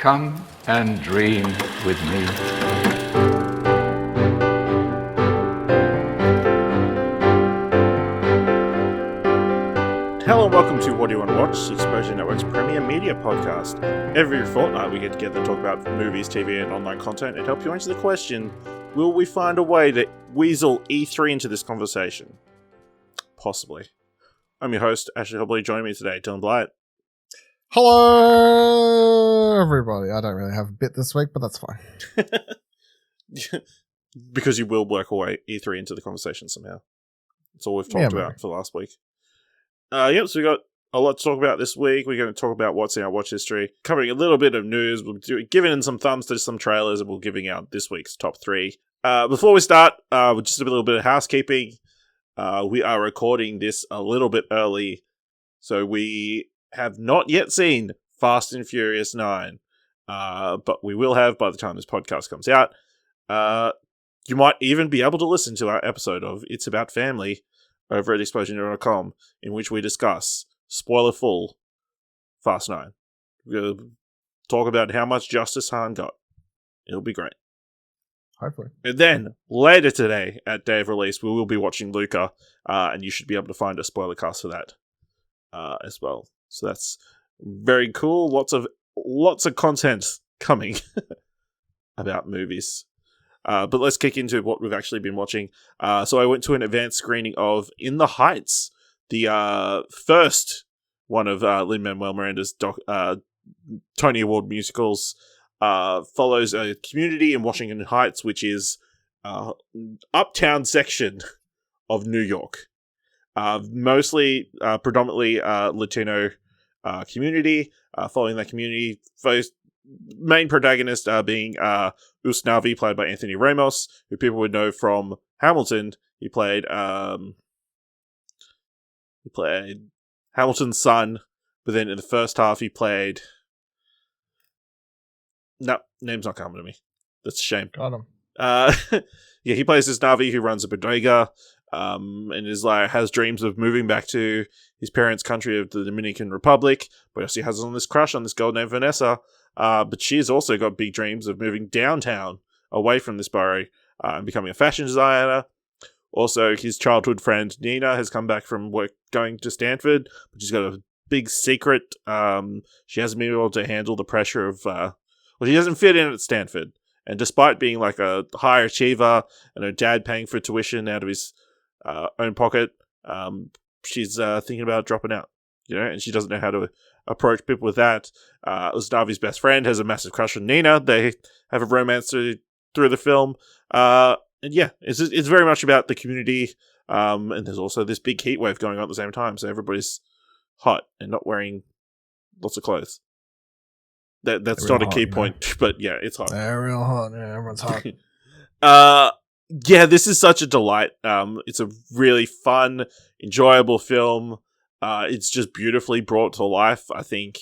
Come and dream with me. Hello and welcome to What Do You Want to Watch, the Exposure Network's premier media podcast. Every fortnight we get together to talk about movies, TV and online content and help you answer the question, will we find a way to weasel E3 into this conversation? Possibly. I'm your host, Ashley Hobley. Joining me today, Dylan Blight. Hello, everybody. I don't really have a bit this week, but that's fine. Because you will work away E3 into the conversation somehow. That's all we've talked about for last week. So we got a lot to talk about this week. We're going to talk about what's in our watch history, covering a little bit of news. We'll do giving in some thumbs to some trailers, and we're giving out this week's top 3. Before we start, just a little bit of housekeeping. We are recording this a little bit early, so we have not yet seen Fast and Furious 9, but we will have by the time this podcast comes out. You might even be able to listen to our episode of It's About Family over at exposure.com, in which we discuss, spoiler full, Fast 9. We're going to talk about how much justice Han got. It'll be great. Hopefully. And then, later today, at day of release, we will be watching Luca, and you should be able to find a spoiler cast for that as well. So that's very cool. Lots of content coming about movies. But let's kick into what we've actually been watching. So I went to an advanced screening of In the Heights, the first one of Lin-Manuel Miranda's Tony Award musicals. Follows a community in Washington Heights, which is uptown section of New York. Mostly, predominantly Latino community. Following that community, first main protagonist being Usnavi, played by Anthony Ramos, who people would know from Hamilton. He played Hamilton's son, but then in the first half he played... No, name's not coming to me. That's a shame. Got him. Yeah, he plays this Navi who runs a bodega, and has dreams of moving back to his parents' country of the Dominican Republic, but also he has this crush on this girl named Vanessa, but she's also got big dreams of moving downtown, away from this borough, and becoming a fashion designer. Also, his childhood friend Nina has come back from work going to Stanford, but she's got a big secret. She hasn't been able to handle the pressure of... she doesn't fit in at Stanford. And despite being like a high achiever and her dad paying for tuition out of his own pocket, she's thinking about dropping out, and she doesn't know how to approach people with that. Usnavi's best friend has a massive crush on Nina. They have a romance through the film. And yeah, it's very much about the community. And there's also this big heat wave going on at the same time. So everybody's hot and not wearing lots of clothes. That's not a key point, but yeah, it's hot. They're real hot. Yeah, everyone's hot. Yeah, this is such a delight. It's a really fun, enjoyable film. It's just beautifully brought to life. I think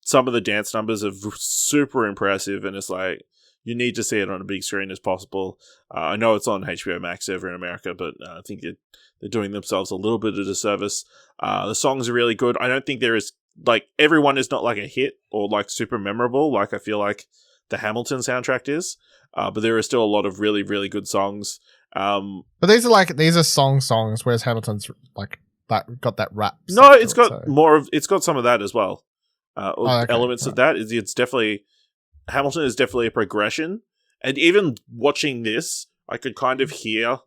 some of the dance numbers are super impressive, and it's like you need to see it on a big screen as possible. I know it's on HBO Max over in America, but I think they're doing themselves a little bit of a disservice. The songs are really good. I don't think there is... everyone is not a hit or super memorable I feel like the Hamilton soundtrack is, but there are still a lot of really, really good songs. But these are songs, whereas Hamilton's that got that rap. No, it's got it's got some of that as well. Elements of that. It's definitely... Hamilton is definitely a progression, and even watching this, I could kind of hear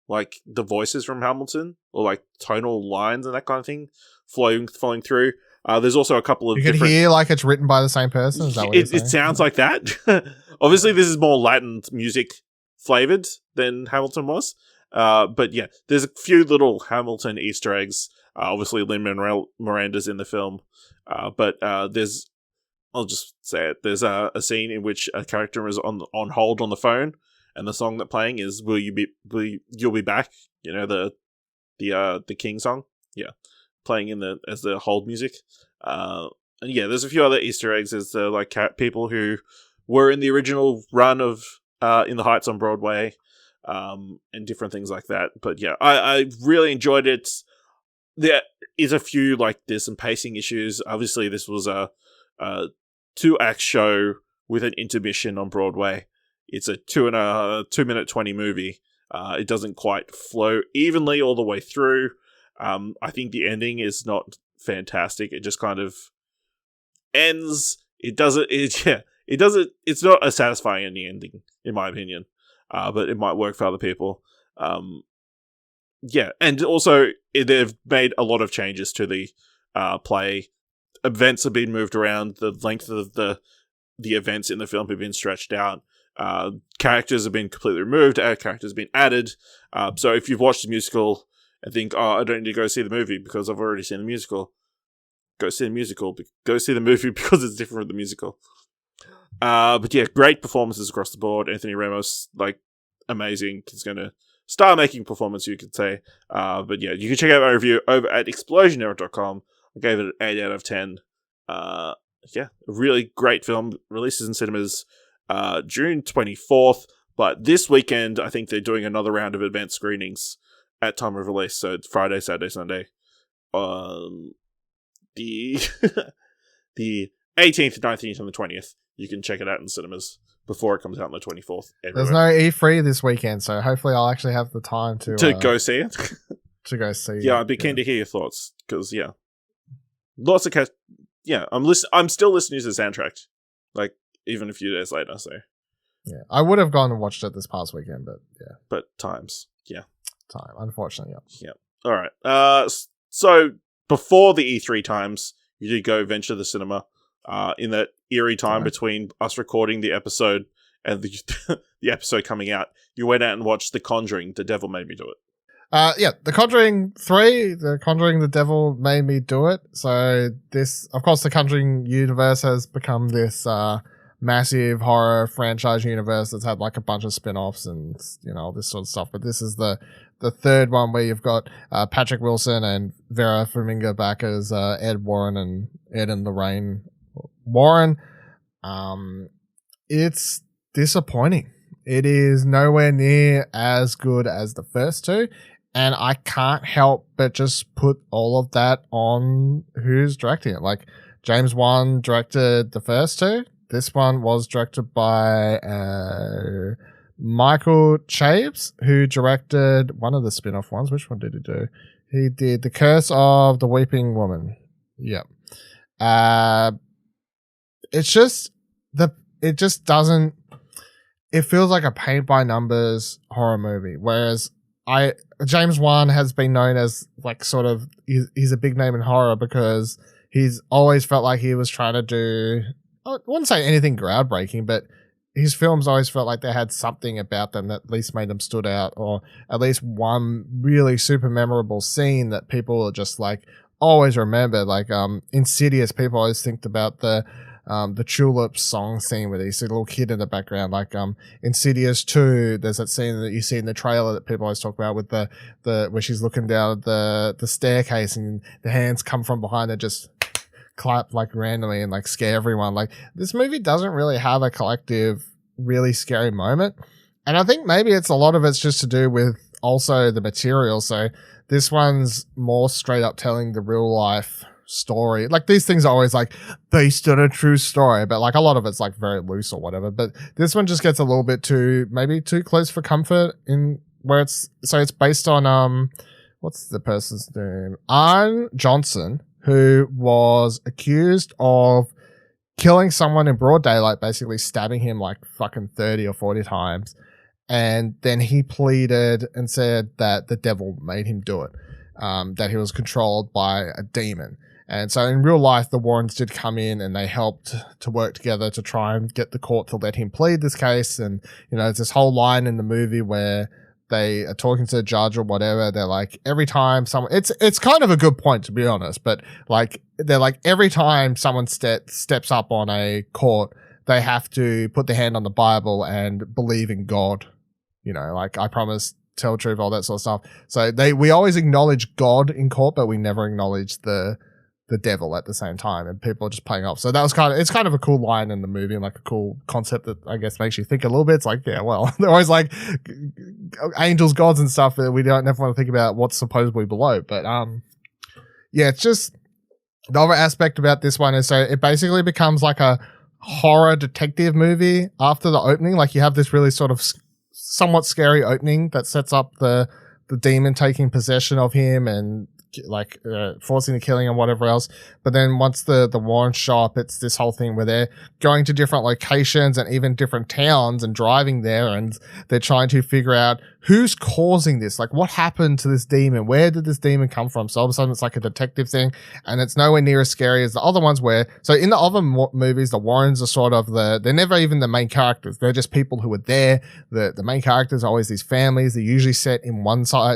the voices from Hamilton or tonal lines and that kind of thing flowing through. There's also a couple of... You can hear it's written by the same person? Is that what it sounds like that. Obviously, this is more Latin music flavored than Hamilton was. But yeah, there's a few little Hamilton Easter eggs. Obviously, Lin-Manuel Miranda's in the film. But there's... I'll just say it. There's a scene in which a character is on hold on the phone, and the song they're playing is You'll Be Back, the King song. Yeah. Playing as the hold music. And yeah, there's a few other Easter eggs as people who were in the original run of In the Heights on Broadway, and different things like that. But yeah, I really enjoyed it. There is a few, there's some pacing issues. Obviously, this was a 2-act show with an intermission on Broadway. It's a 2-minute 20 movie. It doesn't quite flow evenly all the way through. I think the ending is not fantastic. It just kind of ends. It's not a satisfying ending, in my opinion. But it might work for other people. And also they've made a lot of changes to the play. Events have been moved around. The length of the events in the film have been stretched out. Characters have been completely removed. Characters have been added. So if you've watched the musical and think, I don't need to go see the movie because I've already seen the musical, go see the musical. Go see the movie because it's different from the musical. But yeah, great performances across the board. Anthony Ramos, amazing. He's going to star making performance, you could say. But yeah, you can check out my review over at explosionera.com. I gave it an 8 out of 10. A really great film. Releases in cinemas June 24th. But this weekend, I think they're doing another round of advanced screenings at time of release. So it's Friday, Saturday, Sunday. The 18th, 19th, and the 20th. You can check it out in cinemas before it comes out on the 24th. There's no E3 this weekend, so hopefully I'll actually have the time to go see it. To go see. Yeah, I'd be keen to hear your thoughts because lots of I'm still listening to the soundtrack, even a few days later. So yeah, I would have gone and watched it this past weekend, but times, unfortunately, yeah. All right. So before the E3 times, you did go venture the cinema. In that eerie time between us recording the episode and the episode coming out, you went out and watched The Conjuring, The Devil Made Me Do It. The Conjuring 3, The Conjuring, The Devil Made Me Do It. So this, of course, the Conjuring universe has become this massive horror franchise universe that's had a bunch of spin-offs and, all this sort of stuff. But this is the third one where you've got Patrick Wilson and Vera Farmiga back as Ed Warren and Ed and Lorraine Warren. It's disappointing. It is nowhere near as good as the first two, and I can't help but just put all of that on who's directing it. James Wan directed the first two. This one was directed by Michael Chaves, who directed one of the spin-off ones. Which one did he do? He did The Curse of the Weeping Woman. Yep. It just doesn't. It feels like a paint by numbers horror movie, whereas James Wan has been known as he's a big name in horror because he's always felt like he was trying to do. I wouldn't say anything groundbreaking, but his films always felt like they had something about them that at least made them stood out, or at least one really super memorable scene that people are just always remember. Insidious, people always think about the Tulip song scene where you see a little kid in the background. Insidious 2, there's that scene that you see in the trailer that people always talk about with the where she's looking down at the staircase and the hands come from behind and just clap randomly and scare everyone. This movie doesn't really have a collective really scary moment, and I think maybe a lot of it's just to do with also the material. So this one's more straight up telling the real life story. These things are always based on a true story, but a lot of it's very loose or whatever. But this one just gets a little bit too close for comfort in where it's based on what's the person's name? Arne Johnson, who was accused of killing someone in broad daylight, basically stabbing him fucking 30 or 40 times. And then he pleaded and said that the devil made him do it, that he was controlled by a demon. And so in real life, the Warrens did come in and they helped to work together to try and get the court to let him plead this case. And, there's this whole line in the movie where they are talking to the judge or whatever. They're every time someone, it's kind of a good point to be honest, but they're every time someone steps up on a court, they have to put their hand on the Bible and believe in God. I promise, tell the truth, all that sort of stuff. So we always acknowledge God in court, but we never acknowledge the devil at the same time, and people are just playing off. So that was it's kind of a cool line in the movie and a cool concept that I guess makes you think a little bit. It's they're always angels, gods and stuff that we don't ever want to think about what's supposedly below. But it's just the other aspect about this one is so it basically becomes a horror detective movie after the opening. Like you have this really sort of somewhat scary opening that sets up the demon taking possession of him and like forcing the killing and whatever else. But then once the Warrens show up, it's this whole thing where they're going to different locations and even different towns and driving there, and they're trying to figure out who's causing this. Like, what happened to this demon? Where did this demon come from? So all of a sudden it's like a detective thing, and it's nowhere near as scary as the other ones where, so in the other movies, the Warrens are sort of they're never even the main characters. They're just people who are there. The main characters are always these families. They're usually set in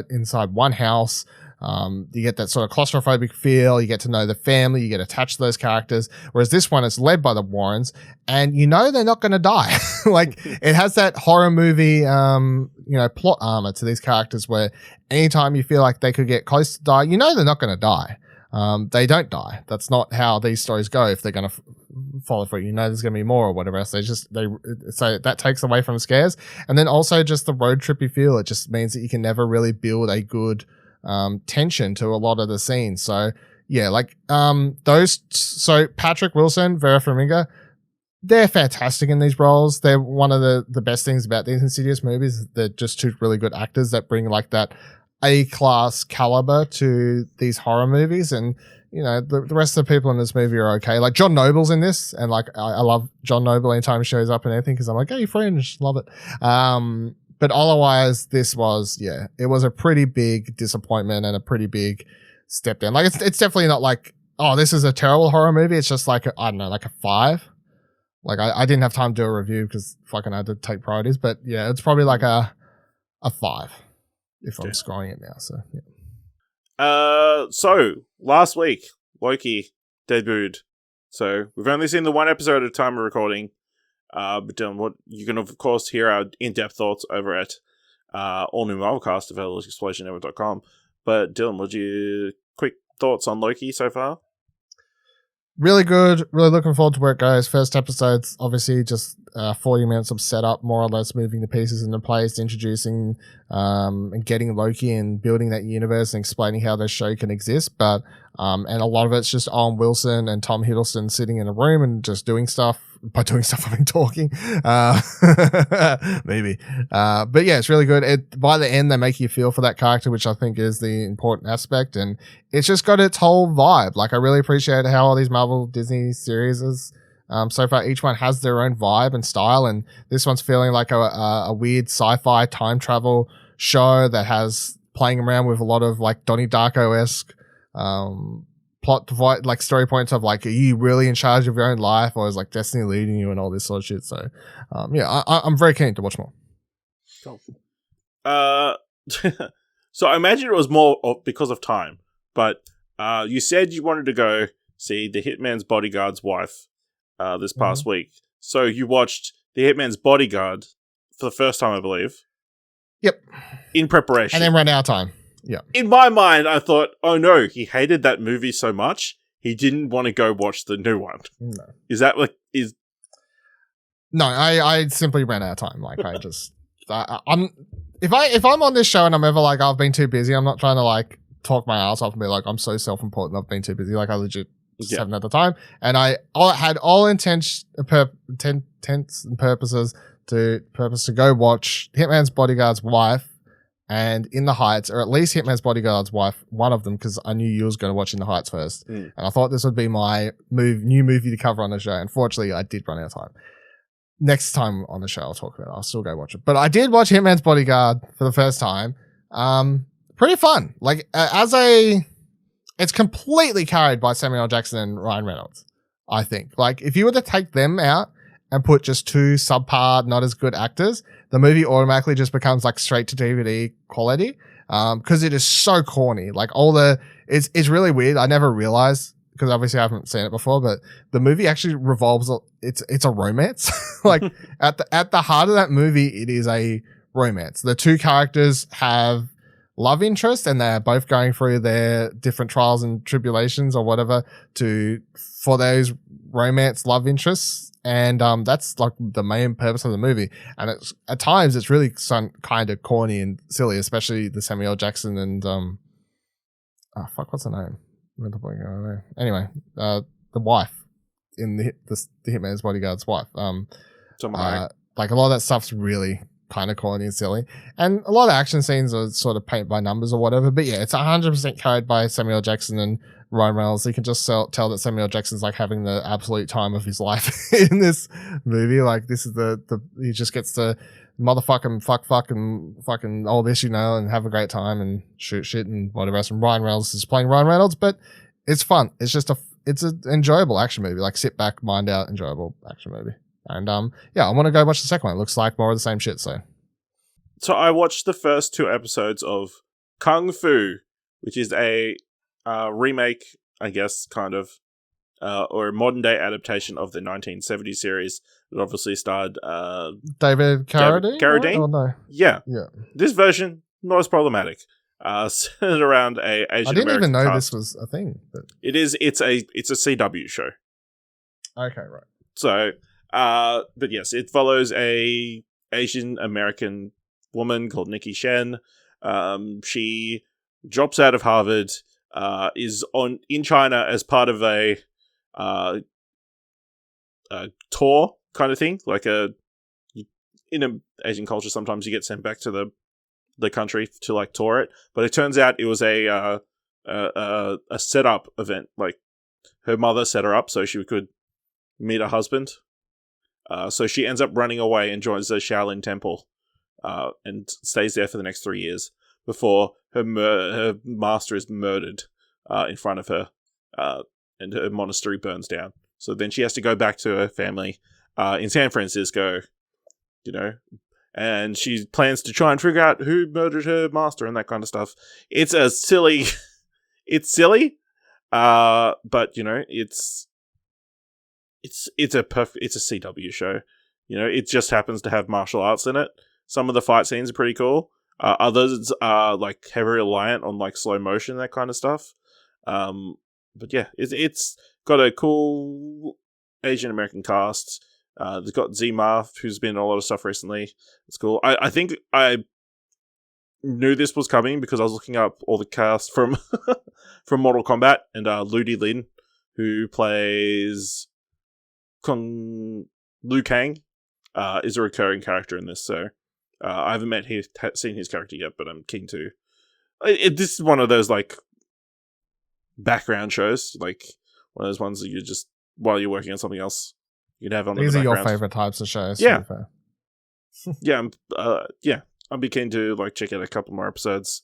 inside one house. You get that sort of claustrophobic feel. You get to know the family. You get attached to those characters. Whereas this one is led by the Warrens, and you know they're not going to die. Like it has that horror movie, plot armor to these characters where anytime you feel like they could get close to die, you know they're not going to die. They don't die. That's not how these stories go. If they're going to follow through, you know there's going to be more or whatever else. So that takes away from the scares, and then also just the road trippy feel. It just means that you can never really build a good tension to a lot of the scenes. So yeah, like so Patrick Wilson, Vera Farmiga, they're fantastic in these roles. They're one of the best things about these Insidious movies. They're just two really good actors that bring like that A-class caliber to these horror movies. And you know, the rest of the people in this movie are okay. Like John Noble's in this, and like I love John Noble anytime he shows up in anything because I'm like, hey, Fringe, love it. But otherwise, this was, it was a pretty big disappointment and a pretty big step down. Like, it's definitely not like, oh, this is a terrible horror movie. It's just like, I don't know, like a 5. Like, I didn't have time to do a review because fucking I had to take priorities. But yeah, it's probably like a 5 if I'm scrolling it now. So, yeah. So, last week, Loki debuted. So, we've only seen the one episode at a time of recording. But Dylan, what you can of course hear our in-depth thoughts over at all new Marvelcast available at explosionnetwork.com. But Dylan, what's your quick thoughts on Loki so far? Really good. Really looking forward to where it goes. First episode's obviously just 40 minutes of setup, more or less moving the pieces into place, introducing and getting Loki and building that universe and explaining how this show can exist. But and a lot of it's just Owen Wilson and Tom Hiddleston sitting in a room and just doing stuff. By doing stuff, I mean talking. Maybe. But yeah, it's really good. By the end, they make you feel for that character, which I think is the important aspect. And it's just got its whole vibe. Like, I really appreciate how all these Marvel Disney series is. So far, each one has their own vibe and style. And this one's feeling like a weird sci-fi time travel show that has playing around with a lot of like Donnie Darko-esque, plot like story points of like, are you really in charge of your own life, or is like destiny leading you and all this sort of shit? So I'm very keen to watch more. Cool. So I imagine it was more because of time, but you said you wanted to go see The Hitman's Bodyguard's Wife this past week. So you watched The Hitman's Bodyguard for the first time, I believe. Yep. In preparation. And then ran out of time. Yeah. In my mind, I thought, oh no, he hated that movie so much, he didn't want to go watch the new one. No. Is that like, No, I simply ran out of time. Like, I just, if I'm on this show and I'm ever like, I've been too busy, I'm not trying to like talk my ass off and be like, I'm so self-important, I've been too busy. Like, I legit just haven't had the time. And I had all intents and purposes to go watch Hitman's Bodyguard's Wife and In the Heights, or at least Hitman's Bodyguard's Wife, one of them, because I knew you was going to watch In the Heights first. And I thought this would be my new movie to cover on the show. Unfortunately, I did run out of time. Next time on the show, I'll talk about it. I'll still go watch it. But I did watch Hitman's Bodyguard for the first time. Pretty fun. Like, it's completely carried by Samuel L. Jackson and Ryan Reynolds, I think. Like, if you were to take them out and put just two subpar, not as good actors, the movie automatically just becomes like straight to DVD quality. Cause it is so corny. Like it's really weird. I never realized, because obviously I haven't seen it before, but the movie actually revolves, it's a romance. Like at the heart of that movie, it is a romance. The two characters have love interest and they're both going through their different trials and tribulations or whatever for those romance love interests. And that's like the main purpose of the movie. And it's at times it's really kind of corny and silly, especially the Samuel L. Jackson and what's her name? Anyway, the wife in the Hitman's Bodyguard's wife. Tomahawk. Like a lot of that stuff's really kind of corny and silly, and a lot of action scenes are sort of paint by numbers or whatever. But yeah, it's 100% carried by Samuel Jackson and Ryan Reynolds. You can just tell that Samuel Jackson's like having the absolute time of his life in this movie. Like this is he just gets to motherfucking fucking all this, and have a great time and shoot shit and whatever else. And Ryan Reynolds is playing Ryan Reynolds, but it's fun. It's just it's an enjoyable action movie. Like sit back, mind out, enjoyable action movie. And yeah, I want to go watch the second one. It looks like more of the same shit. So I watched the first 2 episodes of Kung Fu, which is a remake, I guess, kind of, or a modern day adaptation of the 1970s series that obviously starred David Carradine. Carradine? Oh no, Yeah. yeah. This version not as problematic. Centered around a Asian I didn't even American know cast. this was a thing. But... It's a CW show. Okay, right. So, but yes, it follows a Asian American woman called Nikki Shen. She drops out of Harvard, is in China as part of a tour kind of thing. Like in an Asian culture, sometimes you get sent back to the country to like tour it. But it turns out it was a setup event. Like her mother set her up so she could meet her husband. So she ends up running away and joins the Shaolin Temple, and stays there for the next 3 years before her master is murdered in front of her, and her monastery burns down. So then she has to go back to her family in San Francisco, and she plans to try and figure out who murdered her master and that kind of stuff. It's silly, but it's a CW show. It just happens to have martial arts in it. Some of the fight scenes are pretty cool. Others are like heavily reliant on like slow motion, that kind of stuff. But yeah, it's got a cool Asian American cast. They've got Zima, who's been in a lot of stuff recently. It's cool. I think I knew this was coming because I was looking up all the cast from from Mortal Kombat, and Ludi Lin, who plays Liu Kang, is a recurring character in this. So I haven't seen his character yet, but I'm keen to. This is one of those like background shows, like one of those ones that you just while you're working on something else, you'd have on. These the are your background. favorite types of shows. Yeah, yeah, I'd be keen to like check out a couple more episodes,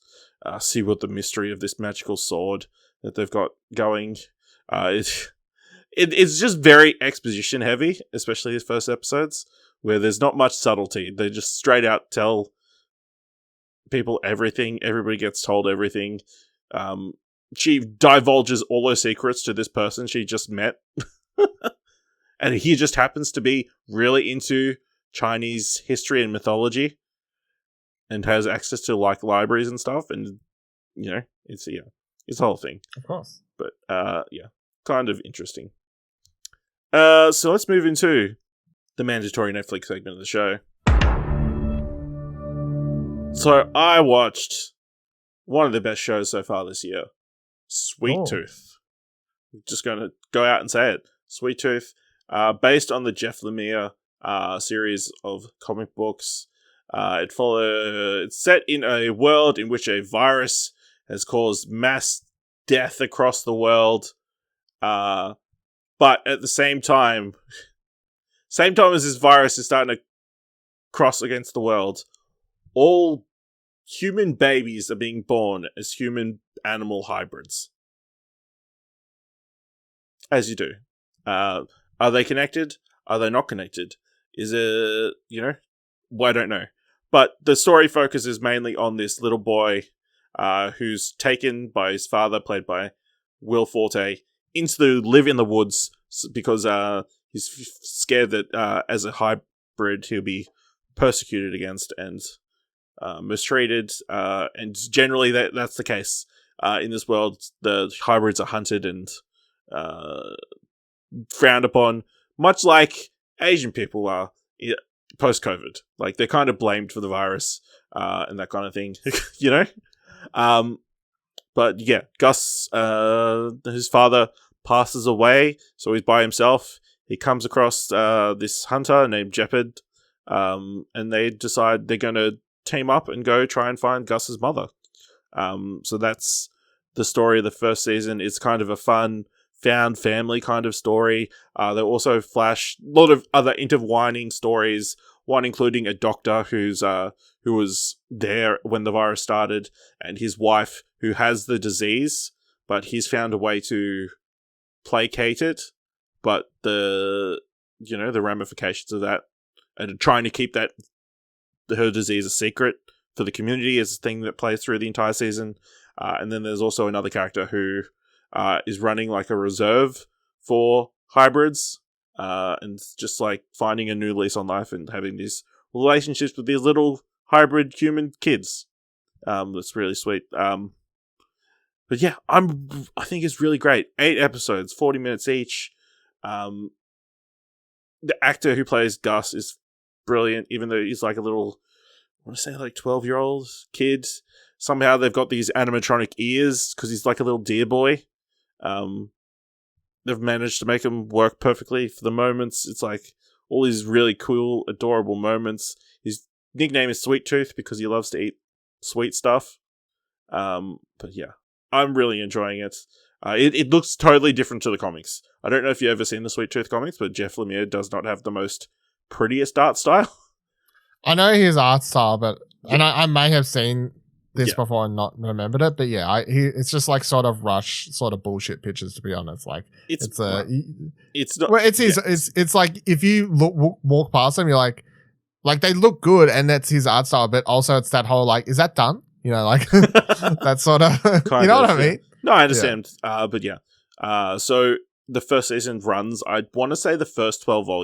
see what the mystery of this magical sword that they've got going. It's just very exposition heavy, especially his first episodes, where there's not much subtlety. They just straight out tell people everything. Everybody gets told everything. She divulges all her secrets to this person she just met. And he just happens to be really into Chinese history and mythology and has access to like libraries and stuff. And, it's the whole thing. Of course. But, yeah, kind of interesting. So let's move into the mandatory Netflix segment of the show. So I watched one of the best shows so far this year, Sweet Tooth. I'm just going to go out and say it. Sweet Tooth, based on the Jeff Lemire series of comic books. It's set in a world in which a virus has caused mass death across the world. But at the same time as this virus is starting to cross against the world, all human babies are being born as human-animal hybrids. As you do. Are they connected? Are they not connected? Is it, well, I don't know. But the story focuses mainly on this little boy who's taken by his father, played by Will Forte, into live in the woods because he's scared that as a hybrid he'll be persecuted against and mistreated, and generally that's the case. In this world, the hybrids are hunted and frowned upon, much like Asian people are post-COVID. Like, they're kind of blamed for the virus and that kind of thing, But yeah, Gus, his father passes away, so he's by himself. he comes across this hunter named Jeopard, and they decide they're going to team up and go try and find Gus's mother. So that's the story of the first season. It's kind of a fun found family kind of story. They also flash a lot of other intertwining stories, one including a doctor who was there when the virus started, and his wife who has the disease, but he's found a way to placate it. But the ramifications of that, and trying to keep her disease a secret for the community, is a thing that plays through the entire season. And then there's also another character who is running like a reserve for hybrids, and just like finding a new lease on life and having these relationships with these little hybrid human kids. That's really sweet. But yeah, I think it's really great. 8 episodes, 40 minutes each. The actor who plays Gus is brilliant, even though he's like a little, I want to say like 12-year-old kid. Somehow they've got these animatronic ears because he's like a little deer boy. They've managed to make him work perfectly for the moments. It's like all these really cool, adorable moments. His nickname is Sweet Tooth because he loves to eat sweet stuff. But yeah, I'm really enjoying it. It looks totally different to the comics. I don't know if you've ever seen the Sweet Tooth comics, but Jeff Lemire does not have the most prettiest art style. I know his art style, but and I may have seen this before and not remembered it, but yeah, it's just like sort of rush, sort of bullshit pictures, to be honest. Like it's not. Well, it's like if you walk past them, you're like they look good, and that's his art style, but also it's that whole like, is that done? You know, like that sort of. You know what I mean? No, I understand. Yeah. But yeah, so the first season runs, I want to say the first 12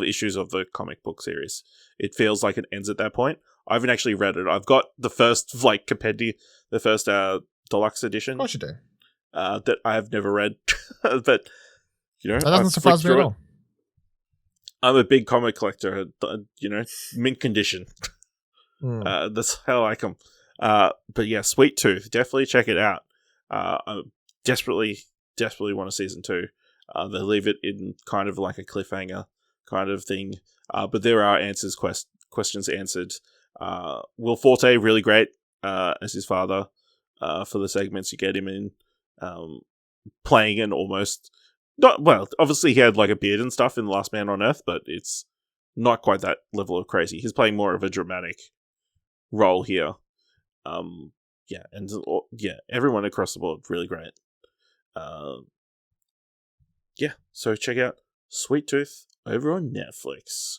issues of the comic book series. It feels like it ends at that point. I haven't actually read it. I've got the first like compendium, the first deluxe edition. Of course you do. That I have never read, but that doesn't surprise me at all. I'm a big comic collector. Mint condition. That's how I like them. But yeah, Sweet Tooth, definitely check it out. I desperately want a season 2. They leave it in kind of like a cliffhanger kind of thing. But there are questions answered. Will Forte, really great as his father for the segments you get him in, playing an almost not well. Obviously, he had like a beard and stuff in The Last Man on Earth, but it's not quite that level of crazy. He's playing more of a dramatic role here. Everyone across the board really great. So check out Sweet Tooth over on Netflix.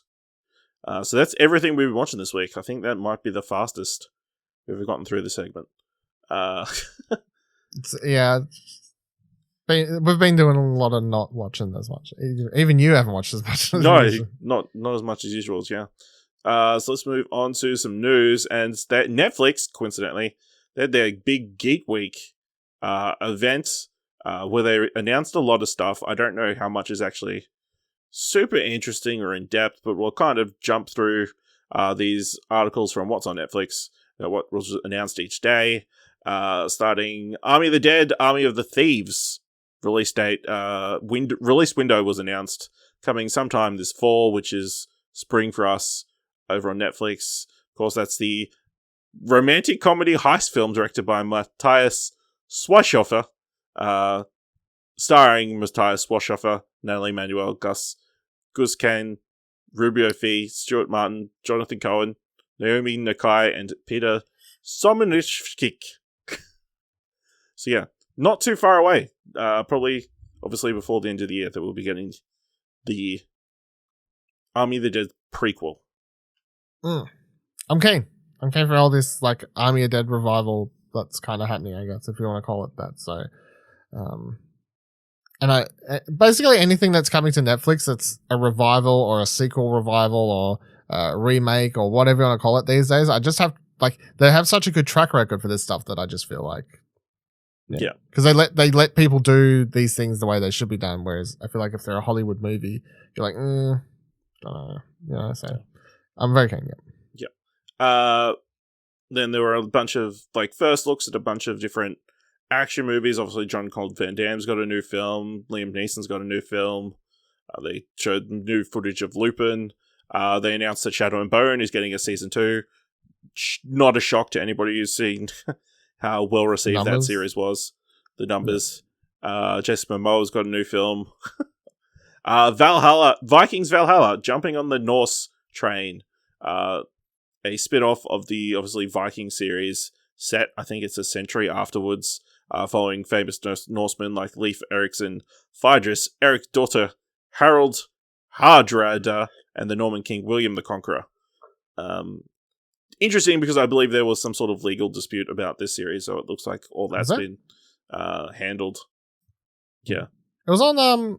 So that's everything we've been watching this week. I think that might be the fastest we've ever gotten through the segment. We've been doing a lot of not watching as much. Even you haven't watched as much. No, not as much as usual. Yeah. So let's move on to some news. And that Netflix, coincidentally, they had their big Geek Week event where they announced a lot of stuff. I don't know how much is actually super interesting or in depth, but we'll kind of jump through these articles from what's on Netflix, what was announced each day, starting Army of the Dead, Army of the Thieves release date. Release window was announced, coming sometime this fall, which is spring for us over on Netflix. Of course, that's the romantic comedy heist film directed by Matthias Schweighöfer, starring Matthias Schweighöfer, Natalie Manuel, Gus Kane, Rubio Fee, Stuart Martin, Jonathan Cohen, Naomi Nakai, and Peter Somonishkik. So yeah, not too far away. Probably, obviously, before the end of the year that we'll be getting the Army of the Dead prequel. I'm keen for all this like Army of the Dead revival that's kind of happening, I guess, if you want to call it that. So, and I basically anything that's coming to Netflix that's a revival or a sequel revival or a remake or whatever you want to call it these days, I just have they have such a good track record for this stuff that I just feel like, because they let people do these things the way they should be done. Whereas I feel like if they're a Hollywood movie, you're like, don't know, so I'm very keen. Then there were a bunch of first looks at a bunch of different action movies. Obviously, John Claude Van Damme's got a new film. Liam Neeson's got a new film. They showed new footage of Lupin. They announced that Shadow and Bone is getting a season 2. Not a shock to anybody who's seen how well received that series was. The numbers. Jason Momoa's got a new film. Vikings Valhalla, jumping on the Norse train. A spin-off of the, obviously, Viking series set, I think it's a century afterwards, following famous Norsemen like Leif Erikson, Phaedrus, Eric's daughter, Harold Hardrada, and the Norman king William the Conqueror. Interesting, because I believe there was some sort of legal dispute about this series, so it looks like all that's been handled. Yeah. It was on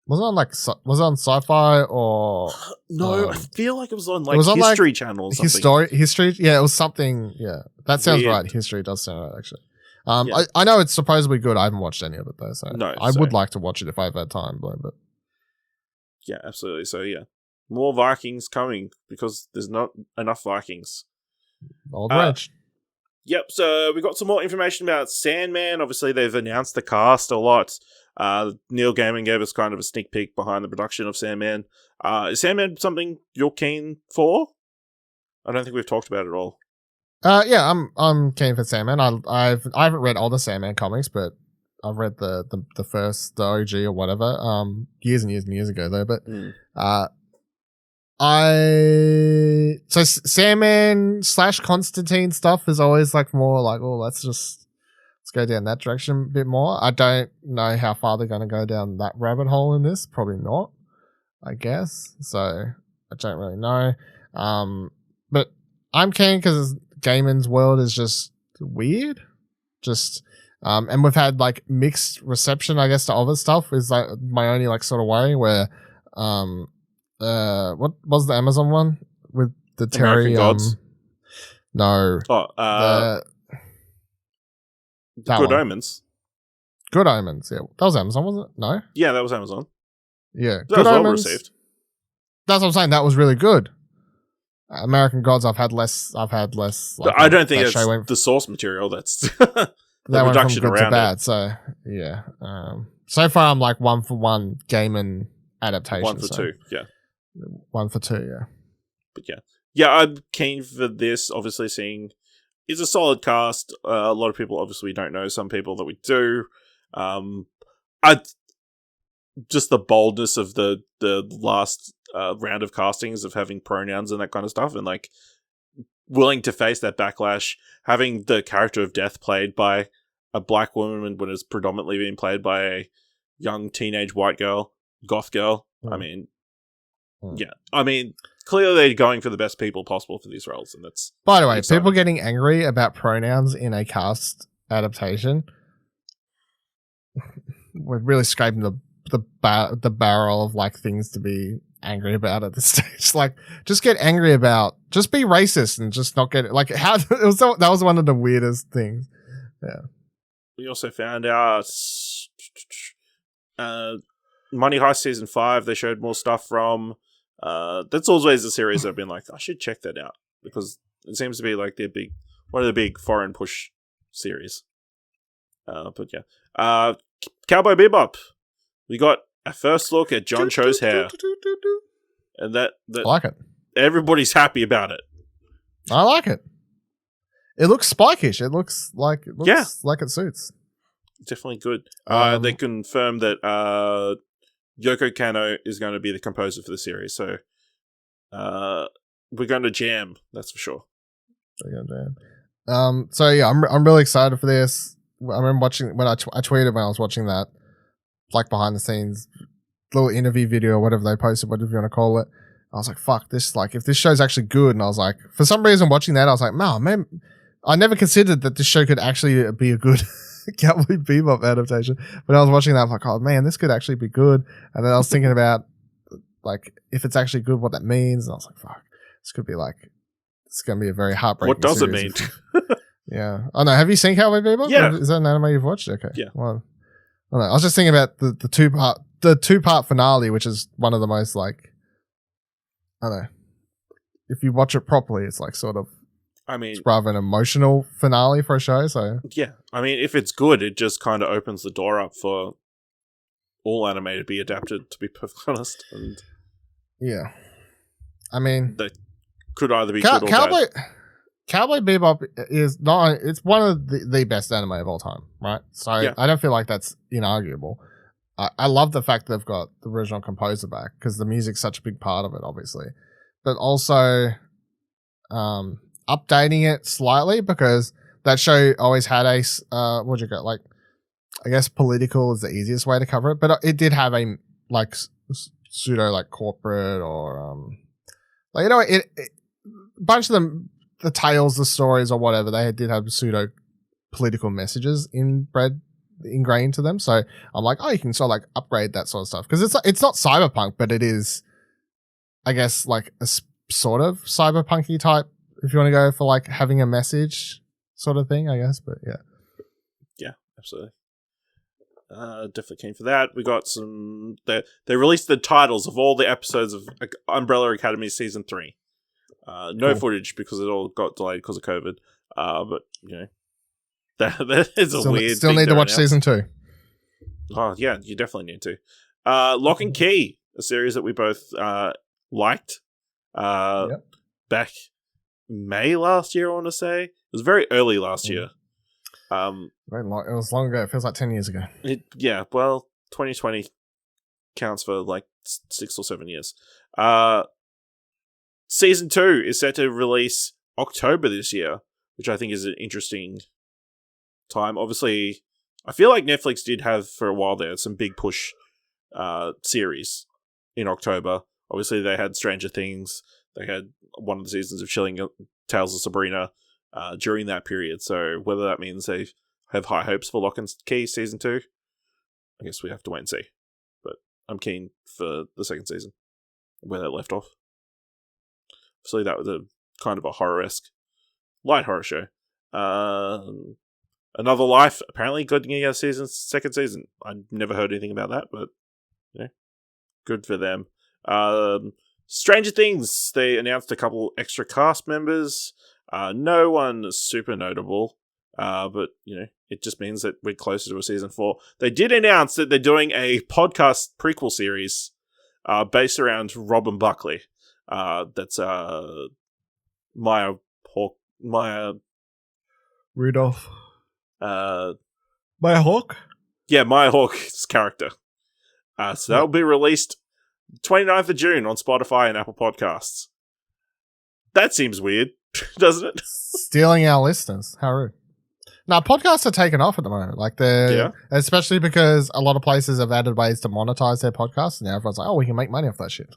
was it on Sci-Fi or no? I feel like it was on History Channel or something. History, yeah, it was something. Yeah, that sounds weird. Right. History does sound right, actually. I know it's supposedly good. I haven't watched any of it though, so I would like to watch it if I have had time. But yeah, absolutely. So yeah, more Vikings coming because there's not enough Vikings. Old rage. Yep. So we got some more information about Sandman. Obviously, they've announced the cast a lot. Neil Gaiman gave us kind of a sneak peek behind the production of Sandman. Is Sandman something you're keen for? I don't think we've talked about it at all. Yeah, I'm keen for Sandman. I haven't read all the Sandman comics, but I've read the first, the OG or whatever, years and years and years ago though. But so Sandman / Constantine stuff is always like more like, oh, let's go down that direction a bit more. I don't know how far they're going to go down that rabbit hole in this. Probably not, I guess. So I don't really know. But I'm keen because Gaiman's world is just weird. And we've had like mixed reception, I guess, to other stuff is like my only like sort of worry where, what was the Amazon one with the Terry? Gods? No. Good Omens. Good Omens, yeah. That was Amazon, wasn't it? No? Yeah, that was Amazon. Yeah. That was well received. That's what I'm saying. That was really good. American Gods, I've had less. Like, I don't think it's the source material. That's the production went from good around to bad. it. So yeah. So far, I'm like 1-for-1 Gaiman adaptation. 1 for 2, yeah. 1 for 2, yeah. But yeah, I'm keen for this. Obviously, seeing it's a solid cast. A lot of people obviously don't know. Some people that we do. Just the boldness of the last round of castings of having pronouns and that kind of stuff, and like willing to face that backlash. Having the character of Death played by a black woman when it's predominantly being played by a young teenage white girl, goth girl. I mean, yeah. I mean, clearly they're going for the best people possible for these roles, and that's. By the way, people getting angry about pronouns in a cast adaptation, we're really scraping the barrel of like things to be angry about at this stage. Like, just get angry about, just be racist and just not get it. Like, how that was one of the weirdest things. Yeah. We also found out Money Heist season 5. They showed more stuff from. That's always a series I've been like, I should check that out because it seems to be like one of the big foreign push series. But yeah, Cowboy Bebop. We got a first look at John Cho's hair, and that I like it. Everybody's happy about it. I like it. It looks spikish. It looks like it suits. Definitely good. They confirmed that Yoko Kanno is going to be the composer for the series, so we're going to jam. That's for sure. We're going to jam. So yeah, I'm really excited for this. I remember watching when I tweeted when I was watching that, like behind the scenes little interview video or whatever they posted, whatever you want to call it. I was like, fuck this. Like, if this show's actually good, and I was like, for some reason watching that, I was like, man, I never considered that this show could actually be a good Cowboy Bebop adaptation. But I was watching that, I'm like, oh man, this could actually be good. And then I was thinking about, like, if it's actually good, what that means. And I was like, fuck, this could be like, it's going to be a very heartbreaking What does series. it mean? Yeah. Oh no, have you seen Cowboy Bebop? Yeah. Is that an anime you've watched? Okay. Yeah. Well, I don't know. I was just thinking about the two-part finale, which is one of the most, like, I don't know. If you watch it properly, it's like sort of, I mean, it's rather an emotional finale for a show. So yeah, I mean, if it's good, it just kind of opens the door up for all anime to be adapted, to be perfectly honest. And Yeah. I mean, they could either be good or bad. Cowboy Bebop is not. It's one of the best anime of all time, right? So Yeah. I don't feel like that's inarguable. I love the fact they've got the original composer back because the music's such a big part of it, obviously. But also updating it slightly because that show always had a what'd you go like? I guess political is the easiest way to cover it, but it did have a like pseudo like corporate or like it bunch of them. The tales, the stories, or whatever, they did have pseudo political messages ingrained to them. So I'm like, oh, you can sort of like upgrade that sort of stuff because it's not cyberpunk, but it is, I guess, like a sort of cyberpunky type. If you want to go for like having a message sort of thing, I guess. But yeah, absolutely. Definitely keen for that. We got some. They released the titles of all the episodes of Umbrella Academy season 3. No Cool. footage because it all got delayed because of COVID. But that is a weird. Still thing need to watch announce. season 2. Oh yeah, you definitely need to. Lock and Key, a series that we both liked. Yep. Back May last year, I want to say it was very early last year. Very long, it was long ago. It feels like 10 years ago. 2020 counts for like 6 or 7 years. Season 2 is set to release October this year, which I think is an interesting time. Obviously, I feel like Netflix did have for a while there some big push series in October. Obviously, they had Stranger Things. They had one of the seasons of Chilling Tales of Sabrina during that period. So whether that means they have high hopes for Lock and Key season 2, I guess we have to wait and see. But I'm keen for the second season, where that left off. So that was a kind of a horror-esque, light horror show. Another Life apparently getting a second season. I never heard anything about that, but good for them. Stranger Things, they announced a couple extra cast members. No one super notable, but it just means that we're closer to a season 4. They did announce that they're doing a podcast prequel series based around Robin Buckley. That's Maya Rudolph. Maya Hawk? Yeah, Maya Hawke's character. So that'll be released 29th of June on Spotify and Apple Podcasts. That seems weird, doesn't it? Stealing our listeners. How rude. Now, podcasts are taking off at the moment. Like especially because a lot of places have added ways to monetize their podcasts. And now everyone's like, oh, we can make money off that shit.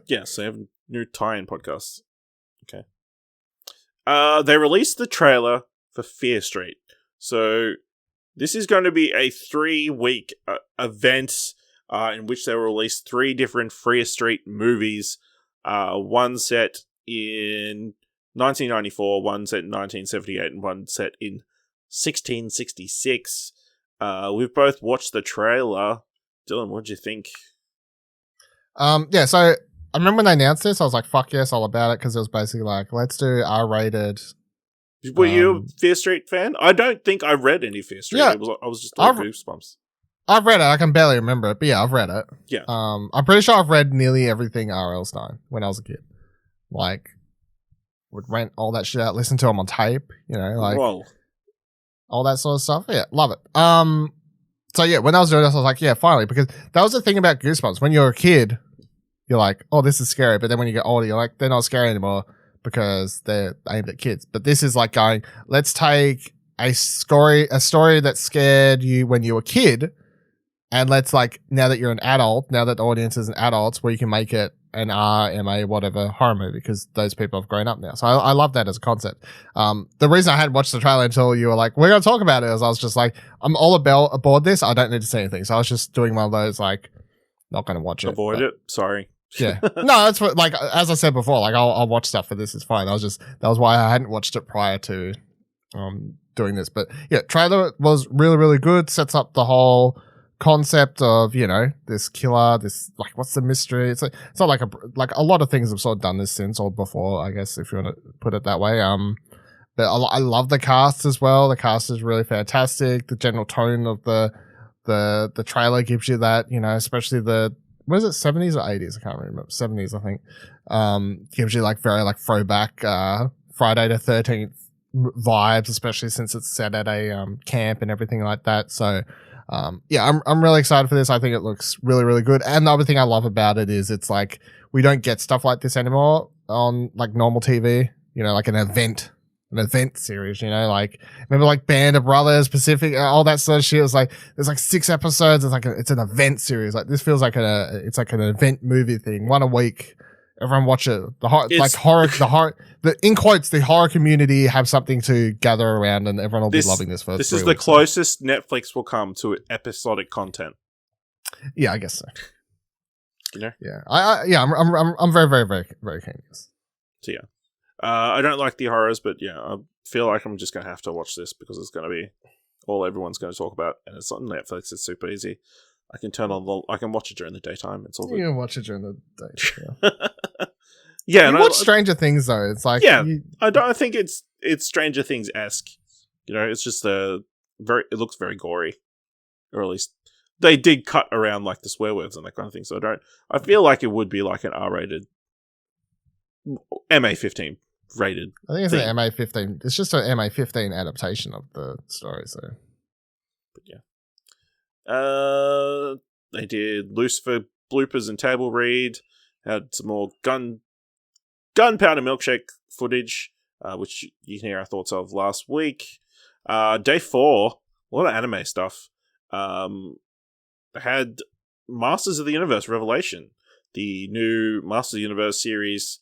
Yeah, so they have new tie-in podcasts. Okay. They released the trailer for Fear Street. So this is going to be a 3-week event in which they will release 3 different Fear Street movies. One set in 1994, one set in 1978, and one set in 1666. We've both watched the trailer. Dylan, what did you think? So I remember when they announced this, I was like, fuck yes, all about it, because it was basically like, let's do R-rated. Were you a Fear Street fan? I don't think I read any Fear Street. Yeah, I was just doing Goosebumps. I've read it. I can barely remember it, but yeah, I've read it. Yeah. I'm pretty sure I've read nearly everything R.L. Stein when I was a kid. Like, would rent all that shit out, listen to them on tape, like Whoa. all that sort of stuff. Yeah, love it. So yeah, when I was doing this, I was like, yeah, finally, because that was the thing about Goosebumps. When you're a kid, you're like, oh, this is scary, but then when you get older, you're like, they're not scary anymore because they're aimed at kids. But this is like going, let's take a story that scared you when you were a kid, and let's like, now that you're an adult, now that the audience is an adult, where you can make it an RMA whatever horror movie, because those people have grown up now. So I love that as a concept. The reason I hadn't watched the trailer until you were like, we're going to talk about it, is I was just like, I'm all aboard this. I don't need to say anything. So I was just doing one of those, like, not going to watch it. Avoid it. Sorry. Yeah. No, that's what, like, as I said before, like, I'll watch stuff for this. It's fine. That was why I hadn't watched it prior to doing this. But yeah, trailer was really, really good. Sets up the whole concept of, this killer, this, like, what's the mystery? It's not like a lot of things have sort of done this since or before, I guess, if you want to put it that way. But I love the cast as well. The cast is really fantastic. The general tone of the the trailer gives you that, you know, especially what is it, 70s or 80s? I can't remember. 70s, I think. Gives you like very like throwback Friday the 13th vibes, especially since it's set at a camp and everything like that. So yeah, I'm really excited for this. I think it looks really, really good. And the other thing I love about it is it's like we don't get stuff like this anymore on like normal TV, you know, like an event series, you know, like remember like Band of Brothers, Pacific, all that sort of shit. It was like there's like 6 episodes. It's like it's an event series. Like this feels like it's like an event movie thing, one a week. Everyone watch it. In quotes, the horror community have something to gather around, and everyone will be loving this for. This is the closest Netflix will come to episodic content. Yeah, I guess so. You know. Yeah, I'm very, very, very, very keen. Yes. So yeah, I don't like the horrors, but yeah, I feel like I'm just gonna have to watch this because it's gonna be all everyone's going to talk about, and it's on Netflix. It's super easy. I can watch it during the daytime. It's all good. You can watch it during the day. Yeah. Yeah, you watch Stranger Things though. It's like I don't think it's Stranger Things-esque. You know, it's just it looks very gory, or at least they did cut around like the swear words and that kind of thing. So I feel like it would be like an R-rated, MA-15 rated. I think it's an MA-15. It's just an MA-15 adaptation of the story. So, but yeah, they did Lucifer bloopers and table read. Had some more Gunpowder Milkshake footage, which you can hear our thoughts of last week. Day 4, a lot of anime stuff. Had Masters of the Universe Revelation, the new Masters of the Universe series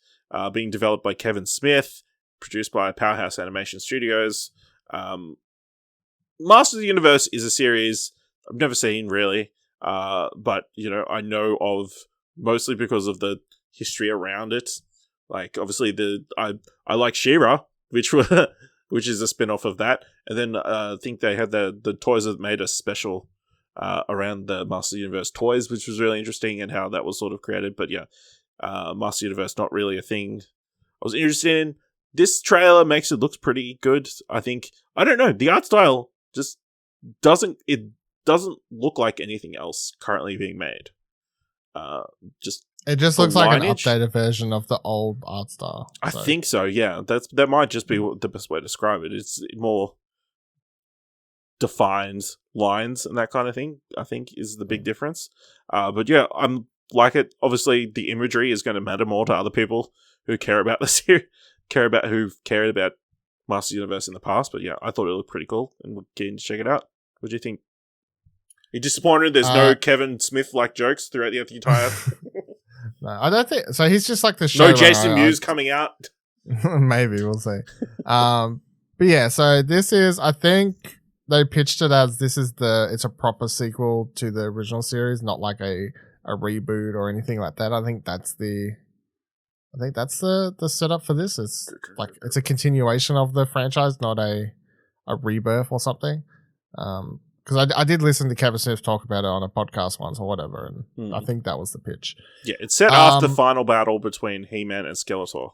being developed by Kevin Smith, produced by Powerhouse Animation Studios. Masters of the Universe is a series I've never seen, really, but you know, I know of mostly because of the history around it. Like, obviously, I like She-Ra, which is a spin-off of that. And then I think they had the Toys That Made Us special around the Master of the Universe toys, which was really interesting and how that was sort of created. But yeah, Master of the Universe, not really a thing I was interested in. This trailer makes it look pretty good, I think. I don't know, the art style just doesn't look like anything else currently being made. It just looks like an updated version of the old art style. I think so, yeah. That might just be the best way to describe it. It's more defined lines and that kind of thing, I think, is the big difference. But yeah, I'm like it. Obviously, the imagery is going to matter more to other people who care about the series, who've cared about Master Universe in the past. But yeah, I thought it looked pretty cool and would keen to check it out. What do you think? Are you disappointed there's no Kevin Smith-like jokes throughout the entire... No, I don't think so. He's just like the show. No Jason Mewes coming out. Maybe we'll see. But yeah, so this is. I think they pitched it as it's a proper sequel to the original series, not like a reboot or anything like that. I think that's the setup for this. It's like it's a continuation of the franchise, not a rebirth or something. Because I did listen to Kevin Smith talk about it on a podcast once or whatever, and I think that was the pitch. Yeah, it's set after the final battle between He-Man and Skeletor.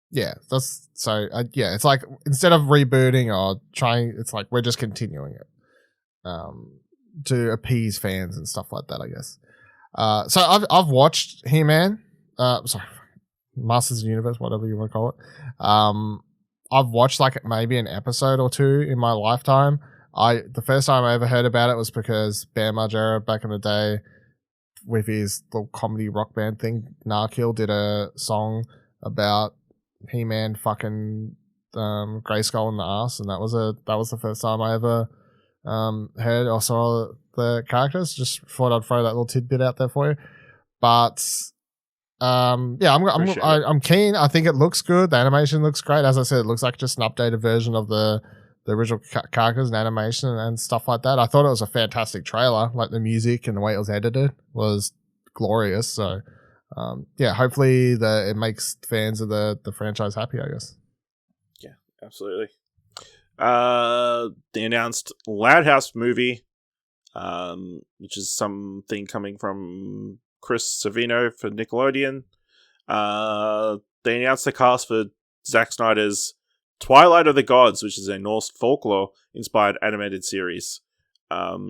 Yeah, it's like instead of rebooting or trying, it's like we're just continuing it to appease fans and stuff like that, I guess. So I've watched He-Man, Masters of the Universe, whatever you want to call it. I've watched like maybe an episode or two in my lifetime. The first time I ever heard about it was because Bam Margera back in the day with his little comedy rock band thing, Narkill, did a song about He-Man fucking Grayskull in the ass, and that was the first time I ever heard or saw the characters. Just thought I'd throw that little tidbit out there for you. But yeah, I'm keen. I think it looks good. The animation looks great. As I said, it looks like just an updated version of the original characters and animation and stuff like that. I thought it was a fantastic trailer. Like the music and the way it was edited was glorious. So, yeah, hopefully it makes fans of the franchise happy, I guess. Yeah, absolutely. They announced Loud House movie, which is something coming from Chris Savino for Nickelodeon. They announced the cast for Zack Snyder's Twilight of the Gods, which is a Norse folklore-inspired animated series.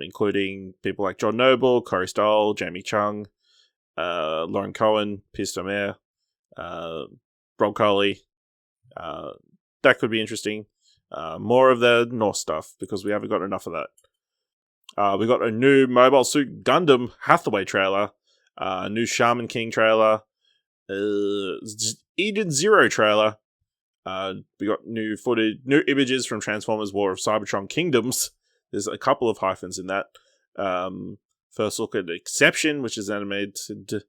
including people like John Noble, Corey Stoll, Jamie Chung, Lauren Cohen, Piers Domer, Rob Coley. That could be interesting. More of the Norse stuff, because we haven't got enough of that. We got a new Mobile Suit Gundam Hathaway trailer, a new Shaman King trailer, Eden Zero trailer. We got new footage, new images from Transformers War of Cybertron Kingdoms. There's a couple of hyphens in that. First look at Exception, which is an animated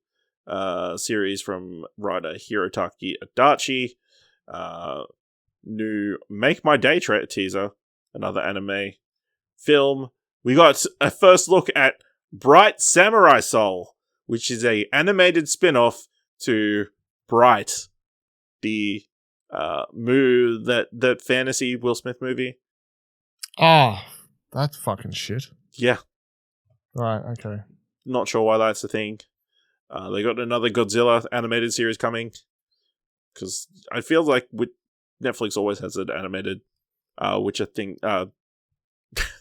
series from writer Hirotaki Adachi. New Make My Day teaser, another anime film. We got a first look at Bright Samurai Soul, which is a animated spin-off to Bright, the that fantasy Will Smith movie. Oh, that's fucking shit. Yeah. Right, okay. Not sure why that's a thing. They got another Godzilla animated series coming, because I feel like Netflix always has an animated Witcher thing,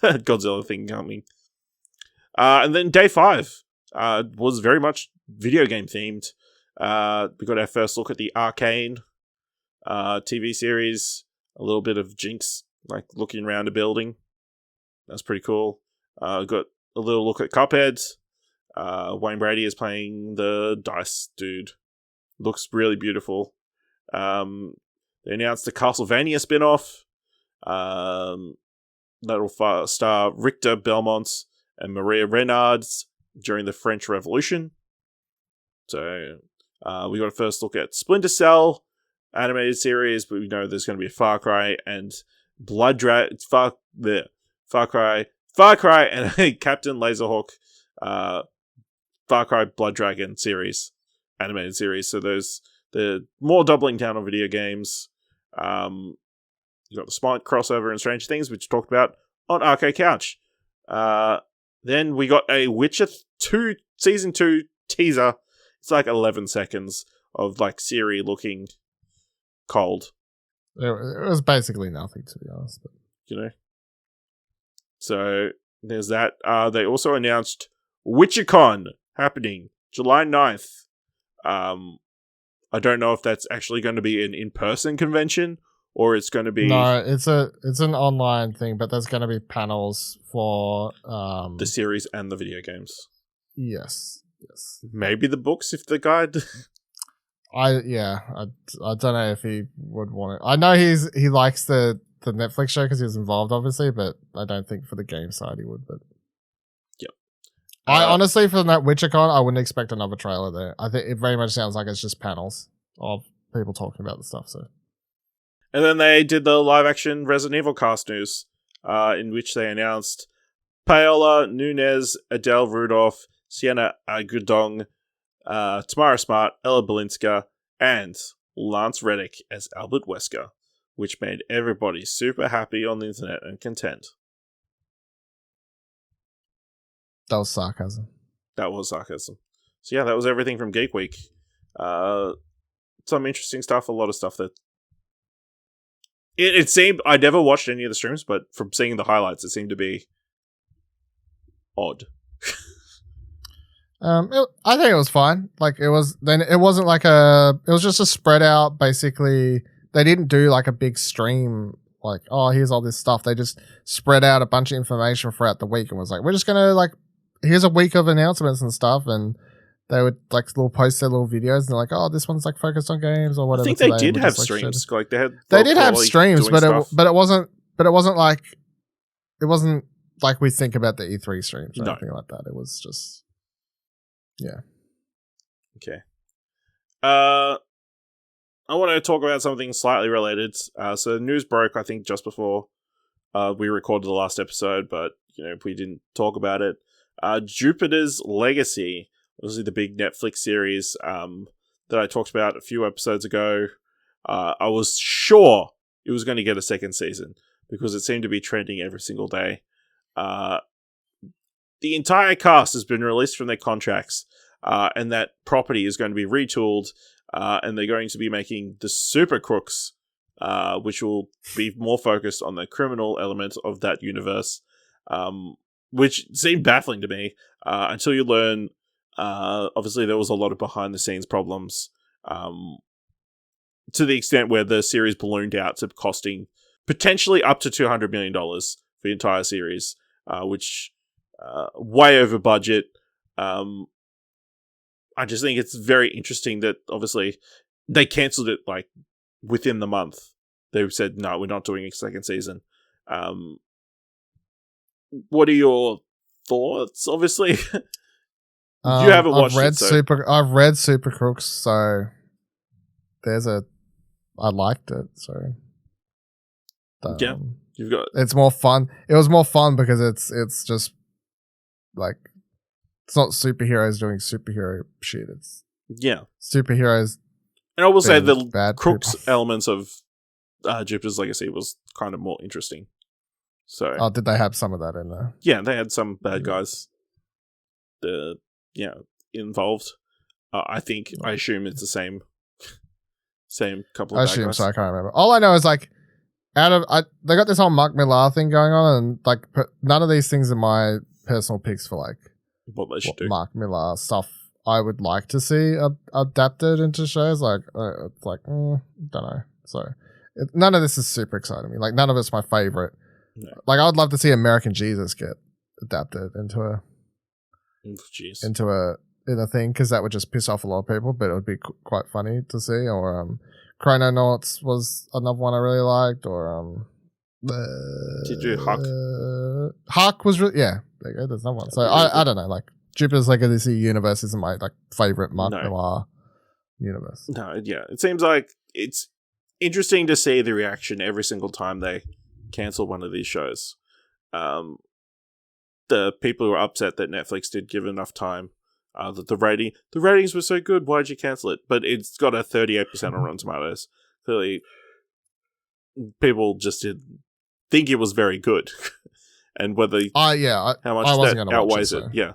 Godzilla thing coming. And then day 5 was very much video game themed. We got our first look at the Arcane TV series, a little bit of Jinx, like looking around a building. That's pretty cool. Got a little look at Cuphead. Wayne Brady is playing the dice dude. Looks really beautiful. They announced the Castlevania spin-off. That'll star Richter Belmont and Maria Renards during the French Revolution. So we got a first look at Splinter Cell animated series, but we know there's going to be a Far Cry and Far Cry and a Captain Laserhawk Far Cry Blood Dragon series, animated series. So the more doubling down on video games. You got the Smart crossover and Strange Things, which we talked about on Arcade Couch. Then we got a Witcher 2 Season 2 teaser. It's like 11 seconds of like Ciri looking cold. It was basically nothing, to be honest. But. You know? So there's that. They also announced WitcherCon happening July 9th. I don't know if that's actually going to be an in-person convention or it's going to be... No, it's an online thing, but there's going to be panels for... the series and the video games. Yes. Maybe the books if the guide... I don't know if he would want it. I know he likes the Netflix show because he was involved, obviously, but I don't think for the game side he would. But yep. I honestly, for that WitcherCon, I wouldn't expect another trailer there. I think it very much sounds like it's just panels of people talking about the stuff. So, and then they did the live-action Resident Evil cast news, in which they announced Paola Nunez, Adele Rudolph, Sienna Agudong, Tamara Smart, Ella Balinska, and Lance Reddick as Albert Wesker, which made everybody super happy on the internet and content. That was sarcasm. So yeah, that was everything from Geek Week. Some interesting stuff, a lot of stuff that... It seemed... I never watched any of the streams, but from seeing the highlights, it seemed to be odd. I think it was fine. Like it was. Then it wasn't like a. It was just a spread out. Basically, they didn't do like a big stream. Like, oh, here's all this stuff. They just spread out a bunch of information throughout the week and was like, we're just gonna like, here's a week of announcements and stuff. And they would like post their little videos and they're like, oh, this one's like focused on games or whatever. I think they did have streams. Like they did have streams, but it wasn't like we think about the E3 streams or anything like that. It was just. Yeah. Okay. I want to talk about something slightly related. So the news broke, I think, just before we recorded the last episode, but we didn't talk about it. Jupiter's Legacy, obviously the big Netflix series that I talked about a few episodes ago. I was sure it was going to get a second season because it seemed to be trending every single day. The entire cast has been released from their contracts, and that property is going to be retooled, and they're going to be making the Super Crooks, which will be more focused on the criminal element of that universe. which seemed baffling to me until you learn. Obviously, there was a lot of behind the scenes problems, to the extent where the series ballooned out to costing potentially up to $200 million for the entire series, which way over budget. I just think it's very interesting that obviously they cancelled it like within the month. They said, no, we're not doing a second season. What are your thoughts? Obviously, you haven't watched it. So. I've read Super Crooks, so I liked it. So yeah, you've got. It's more fun. It was more fun because it's just like it's not superheroes doing superhero shit. It's superheroes. And I will say the bad Crooks people. elements of Jupiter's Legacy was kind of more interesting. So, did they have some of that in there? Yeah, they had some bad guys, involved. I assume it's the same couple of I bad assume guys. so. I can't remember. All I know is like they got this whole Mark Millar thing going on, and like none of these things are my personal picks for like what they should do. Mark Millar stuff I would like to see adapted into shows. Like it's like don't know. So none of this is super exciting me. Like none of it's my favorite. No. Like I would love to see American Jesus get adapted into a thing, because that would just piss off a lot of people, but it would be quite funny to see. Or Chrononauts was another one I really liked. Or did you Huck? Huck was there you go. There's another one. So I don't know. Like Jupiter's Legacy universe isn't my like favorite Mark Millar universe. No, yeah, it seems like it's interesting to see the reaction every single time they cancel one of these shows. The people who are upset that Netflix did give enough time, that the ratings were so good, why'd you cancel it? But it's got a 38% on Rotten Tomatoes. Clearly, people just didn't think it was very good, and whether how much that outweighs it. Yeah.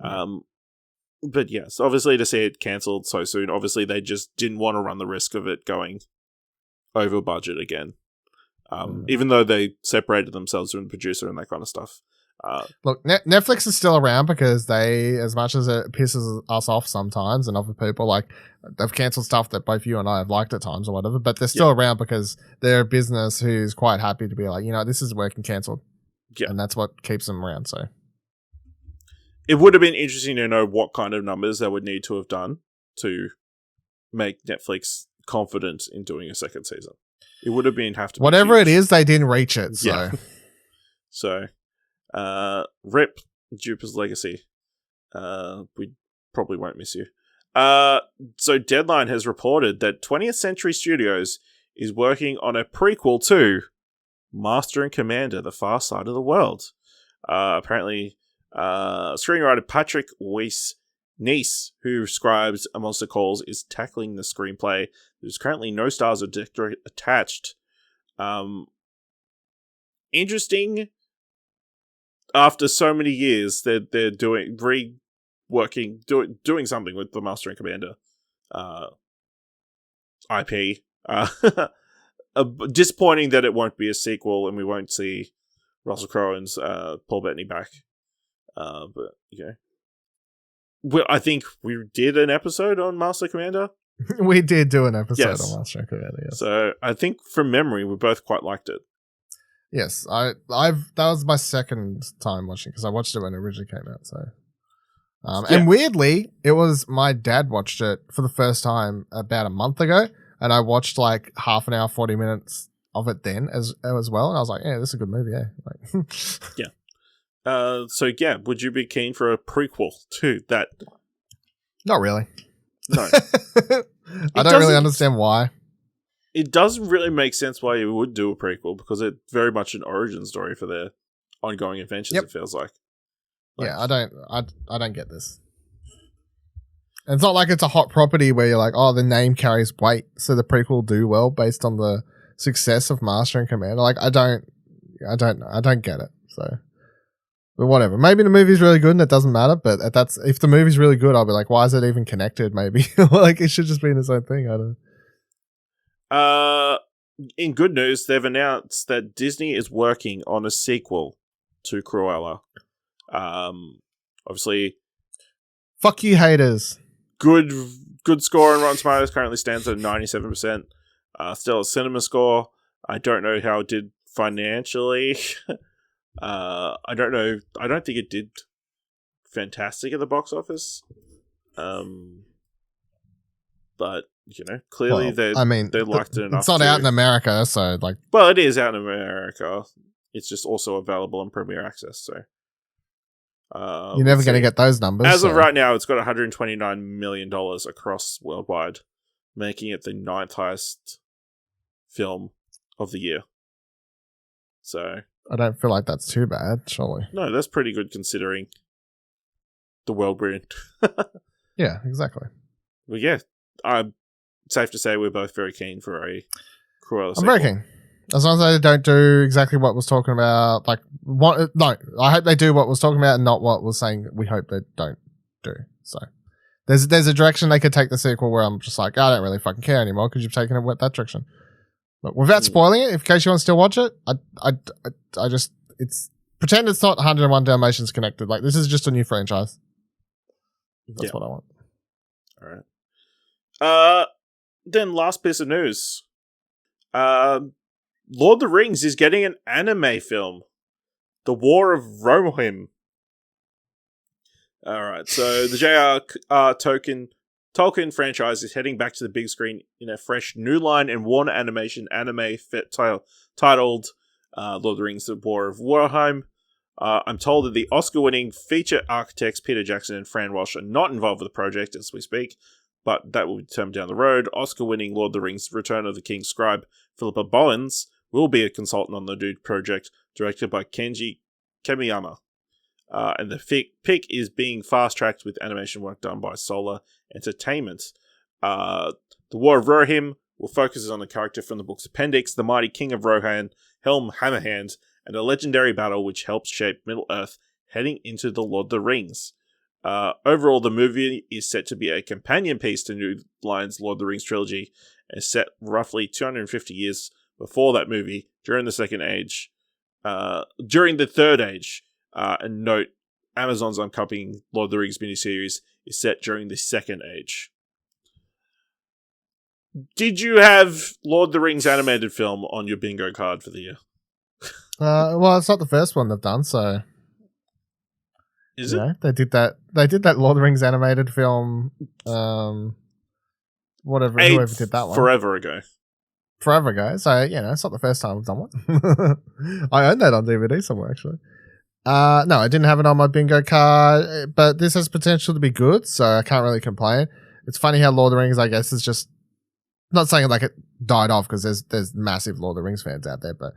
But yes, obviously to see it cancelled so soon, obviously they just didn't want to run the risk of it going over budget again. Even though they separated themselves from the producer and that kind of stuff. Look, Netflix is still around because they, as much as it pisses us off sometimes and other people, like they've cancelled stuff that both you and I have liked at times or whatever, but they're still around because they're a business who's quite happy to be like, this is working, cancelled. Yeah. And that's what keeps them around. So it would have been interesting to know what kind of numbers they would need to have done to make Netflix confident in doing a second season. It would have been whatever it is, they didn't reach it. So, yeah. So, rip Jupiter's Legacy. We probably won't miss you. So Deadline has reported that 20th Century Studios is working on a prequel to Master and Commander: The Far Side of the World. Apparently, screenwriter Patrick Weiss-Nice, who scribes A Monster Calls, is tackling the screenplay. There's currently no stars or director attached. Interesting. After so many years, they're doing something with the Master and Commander IP. Disappointing that it won't be a sequel and we won't see Russell Crowe and Paul Bettany back. But I think we did an episode on Master Commander. We did do an episode on Master and Commander. Yes. So I think from memory, we both quite liked it. Yes, that was my second time watching because I watched it when it originally came out. So, and weirdly, it was my dad watched it for the first time about a month ago, and I watched like half an hour, 40 minutes of it then as well, and I was like, yeah, this is a good movie, Like, yeah. Would you be keen for a prequel to that? Not really. No. I don't really understand why. It doesn't really make sense why you would do a prequel because it's very much an origin story for their ongoing adventures. It feels like. Yeah, I don't get this. And it's not like it's a hot property where you're like, oh, the name carries weight, so the prequel will do well based on the success of Master and Commander. Like, I don't get it. So, but whatever. Maybe the movie's really good and it doesn't matter. But if the movie's really good, I'll be like, why is it even connected? Maybe like it should just be in its own thing. I don't know. In good news, they've announced that Disney is working on a sequel to Cruella. Obviously, Fuck you, haters. good score on Rotten Tomatoes. Currently stands at 97%. Still a cinema score. I don't know how it did financially. I don't know. I don't think it did fantastic at the box office. But clearly they liked it enough. It's not out in America, so like. Well, it is out in America. It's just also available on Premier Access. So you're never going to get those numbers. As of right now, it's got $129 million across worldwide, making it the 9th highest film of the year. So I don't feel like that's too bad, surely. No, that's pretty good considering the world we're in. Yeah, exactly. Well, yeah, I'm safe to say we're both very keen for a Cruella sequel. I'm very keen. As long as they don't do exactly what was talking about, like what? No, I hope they do what was talking about and not what was saying. We hope they don't do. So there's a direction they could take the sequel where I'm just like, I don't really fucking care anymore because you've taken it that direction. But without spoiling it, in case you want to still watch it, I just pretend it's not 101 Dalmatians connected. Like this is just a new franchise. That's what I want. All right. Then last piece of news. Lord of the Rings is getting an anime film. The War of Rohirrim. Alright, so the J.R.R. Tolkien franchise is heading back to the big screen in a fresh New Line and Warner Animation anime titled Lord of the Rings, The War of Rohirrim. I'm told that the Oscar-winning feature architects Peter Jackson and Fran Walsh are not involved with the project as we speak, but that will be determined down the road. Oscar-winning Lord of the Rings, Return of the King's scribe Philippa Bowens will be a consultant on the Dude project, directed by Kenji Kamiyama. And the pick is being fast-tracked with animation work done by Solar Entertainment. The War of Rohirrim will focus on a character from the book's appendix, the mighty King of Rohan, Helm Hammerhand, and a legendary battle which helps shape Middle-earth heading into the Lord of the Rings. Overall, the movie is set to be a companion piece to New Line's Lord of the Rings trilogy, and is set roughly 250 years before that movie, during the Third Age. And note, Amazon's upcoming Lord of the Rings miniseries is set during the Second Age. Did you have Lord of the Rings animated film on your bingo card for the year? Well, it's not the first one they've done, so... Is it? They did that Lord of the Rings animated film, whoever did that one. Forever ago. So, it's not the first time I've done one. I own that on DVD somewhere, actually. No, I didn't have it on my bingo card, but this has potential to be good, so I can't really complain. It's funny how Lord of the Rings, I guess, is just not saying like it died off because there's massive Lord of the Rings fans out there, but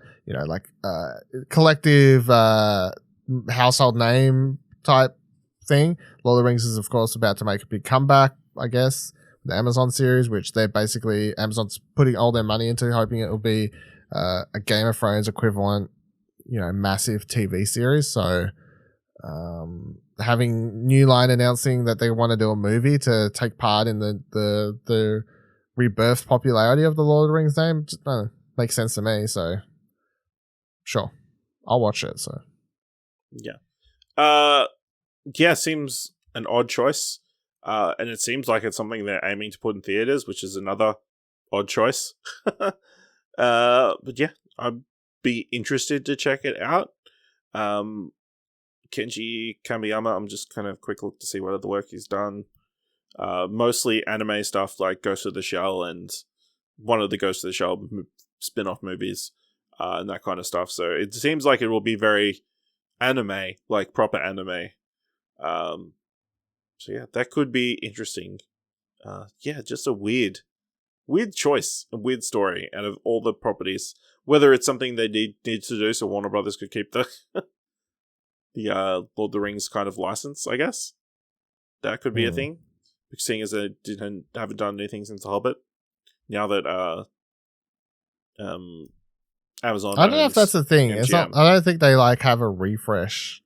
collective household name type thing. Lord of the Rings is of course about to make a big comeback, I guess, the Amazon series, which they're basically Amazon's putting all their money into, hoping it will be a Game of Thrones equivalent, massive TV series. So having New Line announcing that they want to do a movie to take part in the rebirthed popularity of the Lord of the Rings name makes sense to me. So sure, I'll watch it. So seems an odd choice, and it seems like it's something they're aiming to put in theaters, which is another odd choice. But yeah, I'd be interested to check it out. Kenji Kamiyama, I'm just kind of quick look to see what other work he's done. Mostly anime stuff like Ghost of the Shell and one of the Ghost of the Shell spin-off movies, and that kind of stuff. So it seems like it will be very anime, like proper anime. So yeah, that could be interesting. Just a weird choice, a weird story out of all the properties. Whether it's something they need to do so Warner Brothers could keep the Lord of the Rings kind of license, I guess. That could be a thing. Seeing as they haven't done anything since The Hobbit. Now that Amazon I don't know if that's the thing. It's not, I don't think they have a refresh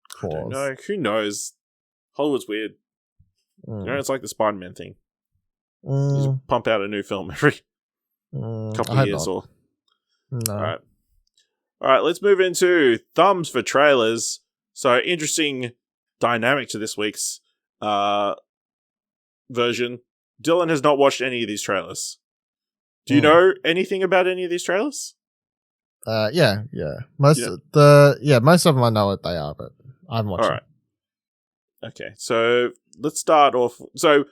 clause. I don't know. Who knows? Hollywood's weird. It's like the Spider-Man thing. You just pump out a new film every couple of years. No. All right, let's move into thumbs for trailers. So, interesting dynamic to this week's version. Dylan has not watched any of these trailers. Do you know anything about any of these trailers? Yeah. Most of them I know what they are, but I haven't watched them. Okay, so let's start off. So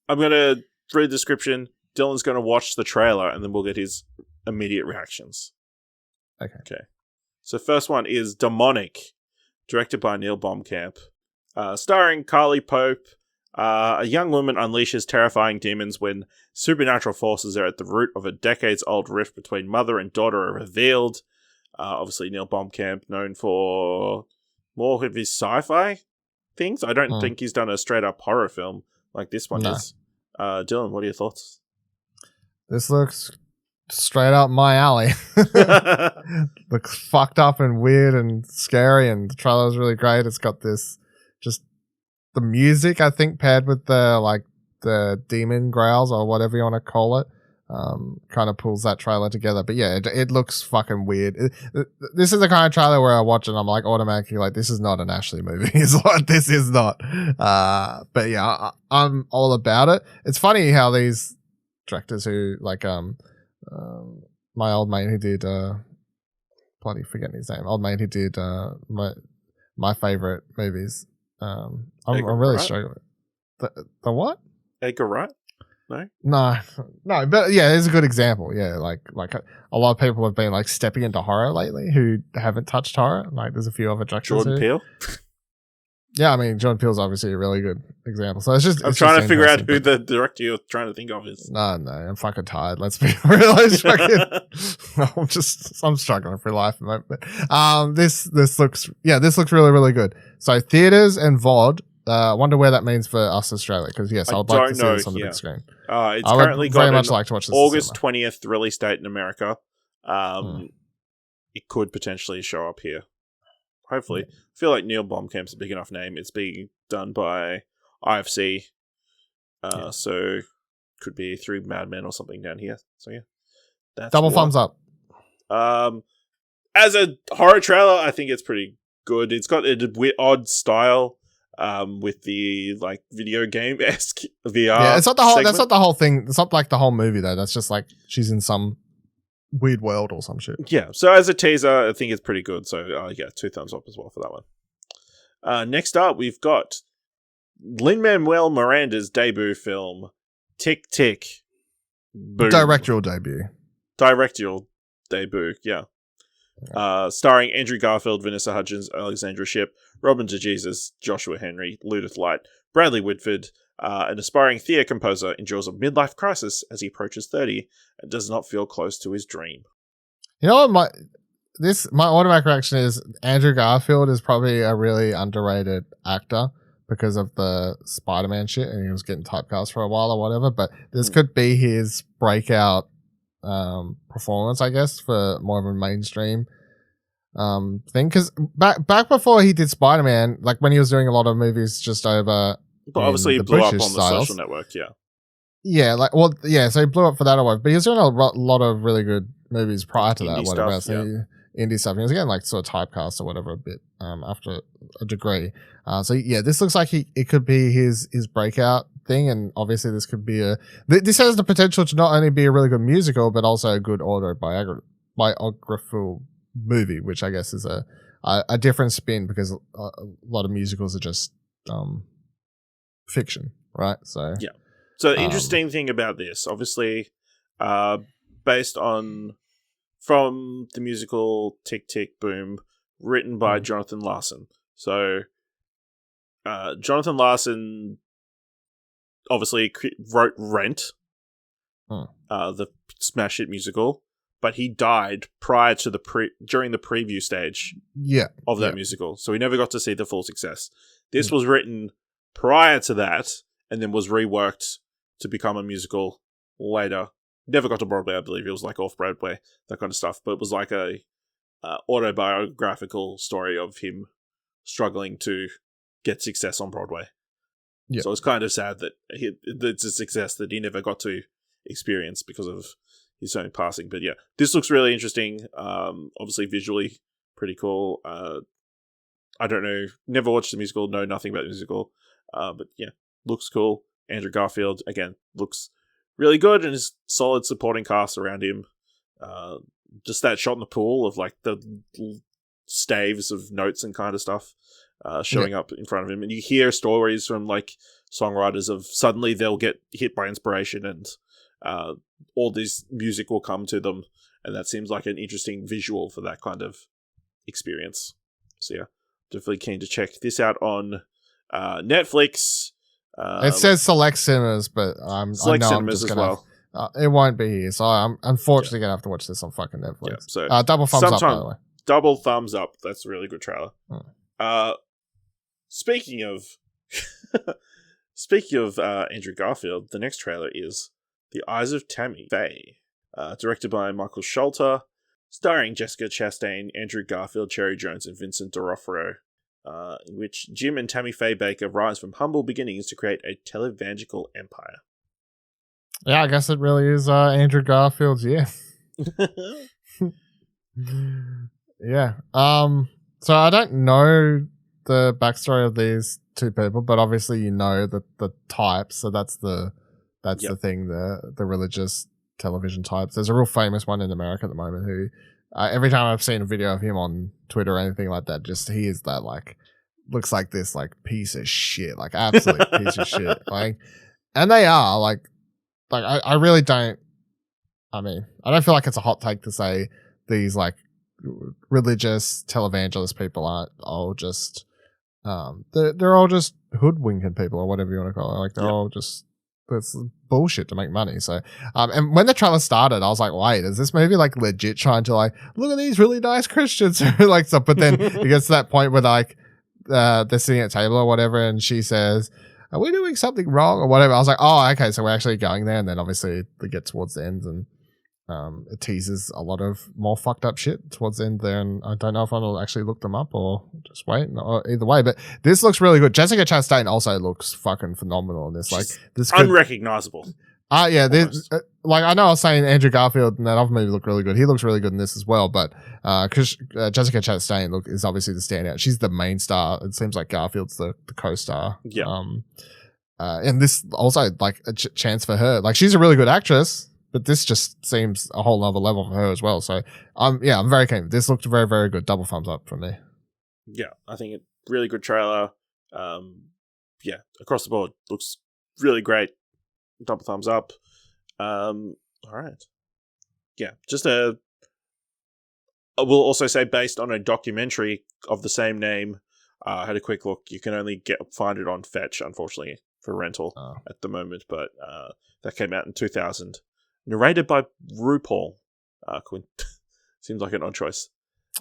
I'm going to read the description. Dylan's going to watch the trailer, and then we'll get his immediate reactions. Okay. So first one is Demonic, directed by Neil Blomkamp, starring Carly Pope. A young woman unleashes terrifying demons when supernatural forces are at the root of a decades-old rift between mother and daughter are revealed. Obviously, Neil Blomkamp, known for more of his sci-fi things. I don't think he's done a straight-up horror film like this one is. Dylan, what are your thoughts? This looks straight up my alley. Looks fucked up and weird and scary, and the trailer's really great. It's got this just the music, I think, paired with the demon growls or whatever you want to call it, kind of pulls that trailer together. But yeah, it looks fucking weird. This is the kind of trailer where I watch and I'm like automatically like, this is not an Ashley movie. Is what this is not. But yeah, I'm all about it. It's funny how these directors who like my old mate who did bloody forgetting his name, old mate who did my favorite movies. I'm really struggling. The what? Edgar Wright? No, but yeah, it's a good example. Yeah, like a lot of people have been like stepping into horror lately who haven't touched horror. Like there's a few other directors. Jordan Peele? Yeah, I mean Jordan Peele's obviously a really good example. So I'm trying to figure out who the director you're trying to think of is. No, I'm fucking tired. Let's be real. I'm struggling for life at the moment. But this looks really, really good. So theaters and VOD. I wonder where that means for us Australia, because yes, I'd like to see this on the big screen. It's currently got very much like to watch this August 20th release date in America. It could potentially show up here. Hopefully. I feel like Neil Blomkamp's a big enough name. It's being done by IFC. So could be through Mad Men or something down here. So yeah. That's double thumbs up. As a horror trailer, I think it's pretty good. It's got a odd style. With the like video game-esque VR. Yeah, it's not the whole. Segment. That's not the whole thing. It's not like the whole movie though. That's just like she's in some weird world or some shit. Yeah. So as a teaser, I think it's pretty good. So yeah, 2 thumbs up as well for that one. Next up, we've got Lin-Manuel Miranda's debut film, Tick Tick Boom. Directorial debut. Yeah. Starring Andrew Garfield, Vanessa Hudgens, Alexandra Shipp, Robin DeJesus, Joshua Henry, Ludith Light, Bradley Whitford, an aspiring theatre composer, endures a midlife crisis as he approaches 30 and does not feel close to his dream. You know what? My automatic reaction is Andrew Garfield is probably a really underrated actor because of the Spider-Man shit, and he was getting typecast for a while or whatever. But this could be his breakout performance, I guess, for more of a mainstream thing. Because back before he did Spider-Man, like when he was doing a lot of movies just over, but obviously he blew up on the social network. So he blew up for that award, but he was doing a lot of really good movies prior to that, whatever. Indie stuff. He was getting like sort of typecast or whatever a bit after a degree. So yeah, this looks like it could be his breakout thing, and obviously this could be this has the potential to not only be a really good musical but also a good autobiographical movie, which I guess is a different spin because a lot of musicals are just fiction, right? So yeah. So the interesting thing about this, obviously, based on from the musical Tick Tick Boom, written by Jonathan Larson. So Jonathan Larson obviously wrote Rent, the smash hit musical, but he died prior to during the preview stage of that musical. So we never got to see the full success. This was written prior to that and then was reworked to become a musical later. Never got to Broadway, I believe. It was like off-Broadway, that kind of stuff. But it was like a autobiographical story of him struggling to get success on Broadway. Yeah. So it's kind of sad that it's a success that he never got to experience because of his own passing. But yeah, this looks really interesting. Obviously visually pretty cool. I don't know, never watched the musical, know nothing about the musical, but yeah, looks cool. Andrew Garfield, again, looks really good, and his solid supporting cast around him. Just that shot in the pool of like the staves of notes and kind of stuff showing up in front of him, and you hear stories from like songwriters of suddenly they'll get hit by inspiration and all this music will come to them, and that seems like an interesting visual for that kind of experience. So yeah, definitely keen to check this out on Netflix. It says select cinemas, but select I know cinemas I'm just as gonna, well. it won't be here, so I'm unfortunately gonna have to watch this on fucking Netflix. Yeah, so double thumbs up, by the way. Double thumbs up. That's a really good trailer. Hmm. Speaking of Andrew Garfield, the next trailer is The Eyes of Tammy Faye, directed by Michael Sholter, starring Jessica Chastain, Andrew Garfield, Cherry Jones, and Vincent D'Onofrio, in which Jim and Tammy Faye Baker rise from humble beginnings to create a televangelical empire. Yeah, I guess it really is Andrew Garfield's year. Yeah. So I don't know the backstory of these two people, but obviously you know the types. So that's the thing. The religious television types. There's a real famous one in America at the moment who every time I've seen a video of him on Twitter or anything like that, just he is that like looks like this like piece of shit, like absolute piece of shit. Like, and they are like I really don't. I mean, I don't feel like it's a hot take to say these like religious televangelist people aren't all just they're all just hoodwinking people or whatever you want to call it. Like they're all just it's bullshit to make money. So and when the trailer started, I was like, wait, is this movie like legit trying to like look at these really nice Christians like stuff? But then it gets to that point where like they're sitting at a table or whatever, and she says, "Are we doing something wrong?" or whatever. I was like, oh, okay, so we're actually going there. And then obviously they get towards the end and it teases a lot of more fucked up shit towards the end there, and I don't know if I'll actually look them up or just wait. Or either way, but this looks really good. Jessica Chastain also looks fucking phenomenal in this. Like this unrecognizable. Yeah, like I know I was saying Andrew Garfield in that other movie looked really good. He looks really good in this as well, but because Jessica Chastain is obviously the standout. She's the main star. It seems like Garfield's the co-star. Yeah. And this also like a chance for her. Like she's a really good actress. But this just seems a whole other level for her as well. So, I'm very keen. This looked very, very good. Double thumbs up from me. Yeah, I think it really good trailer. Across the board looks really great. Double thumbs up. All right. Yeah, I will also say based on a documentary of the same name. I had a quick look. You can only find it on Fetch, unfortunately, for rental at the moment. But that came out in 2000. Narrated by RuPaul. Seems like an odd choice.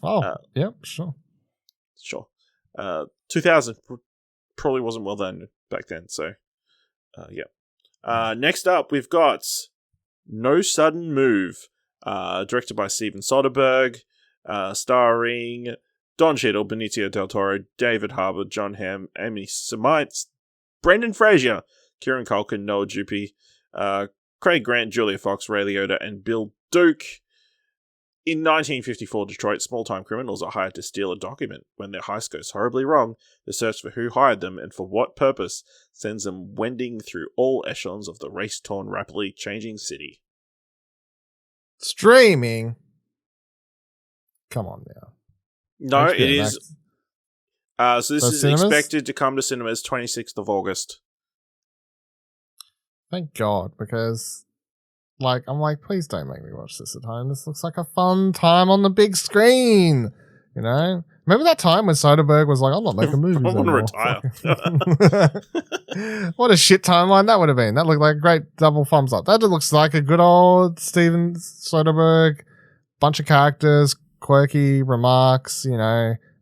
Oh, yeah, sure. Sure. 2000 probably wasn't well done back then, so yeah. Next up, we've got No Sudden Move, directed by Steven Soderbergh, starring Don Cheadle, Benicio del Toro, David Harbour, John Hamm, Amy Semites, Brendan Fraser, Kieran Culkin, Noah Jupe, Craig Grant, Julia Fox, Ray Liotta, and Bill Duke. In 1954 Detroit, small-time criminals are hired to steal a document. When their heist goes horribly wrong, the search for who hired them and for what purpose sends them wending through all echelons of the race-torn, rapidly changing city. Streaming? Come on now. No, it is. So this is cinemas? expected to come to cinemas 26th of August. Thank God, because I'm like, please don't make me watch this at home. This looks like a fun time on the big screen. You know? Remember that time when Soderbergh was like, I'm not making movies anymore. I want to retire. What a shit timeline that would have been. That looked like a great double thumbs up. That looks like a good old Steven Soderbergh. Bunch of characters, quirky remarks,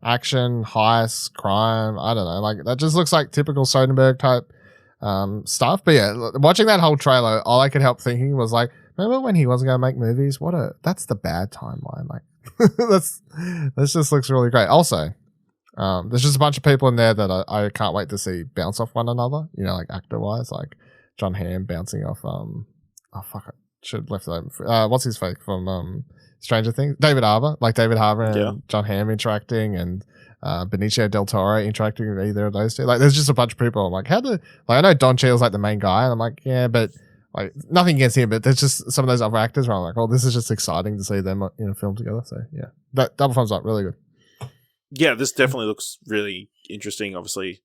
action, heist, crime. I don't know. Like, that just looks like typical Soderbergh type stuff. But yeah, watching that whole trailer, all I could help thinking was like, remember when he wasn't going to make movies? That's the bad timeline. Like, this just looks really great. Also, there's just a bunch of people in there that I can't wait to see bounce off one another, like actor wise, like John Hamm bouncing off, should have left that. What's his fake from Stranger Things? David Harbour, like David Harbour and John Hamm interacting, and Benicio del Toro interacting with either of those two. Like, there's just a bunch of people. I'm like, I know Don Cheadle's like the main guy, and I'm like, yeah, but like nothing against him, but there's just some of those other actors where I'm like, oh, this is just exciting to see them in a film together. So yeah, that double thumbs up, really good. Yeah, this definitely looks really interesting. Obviously,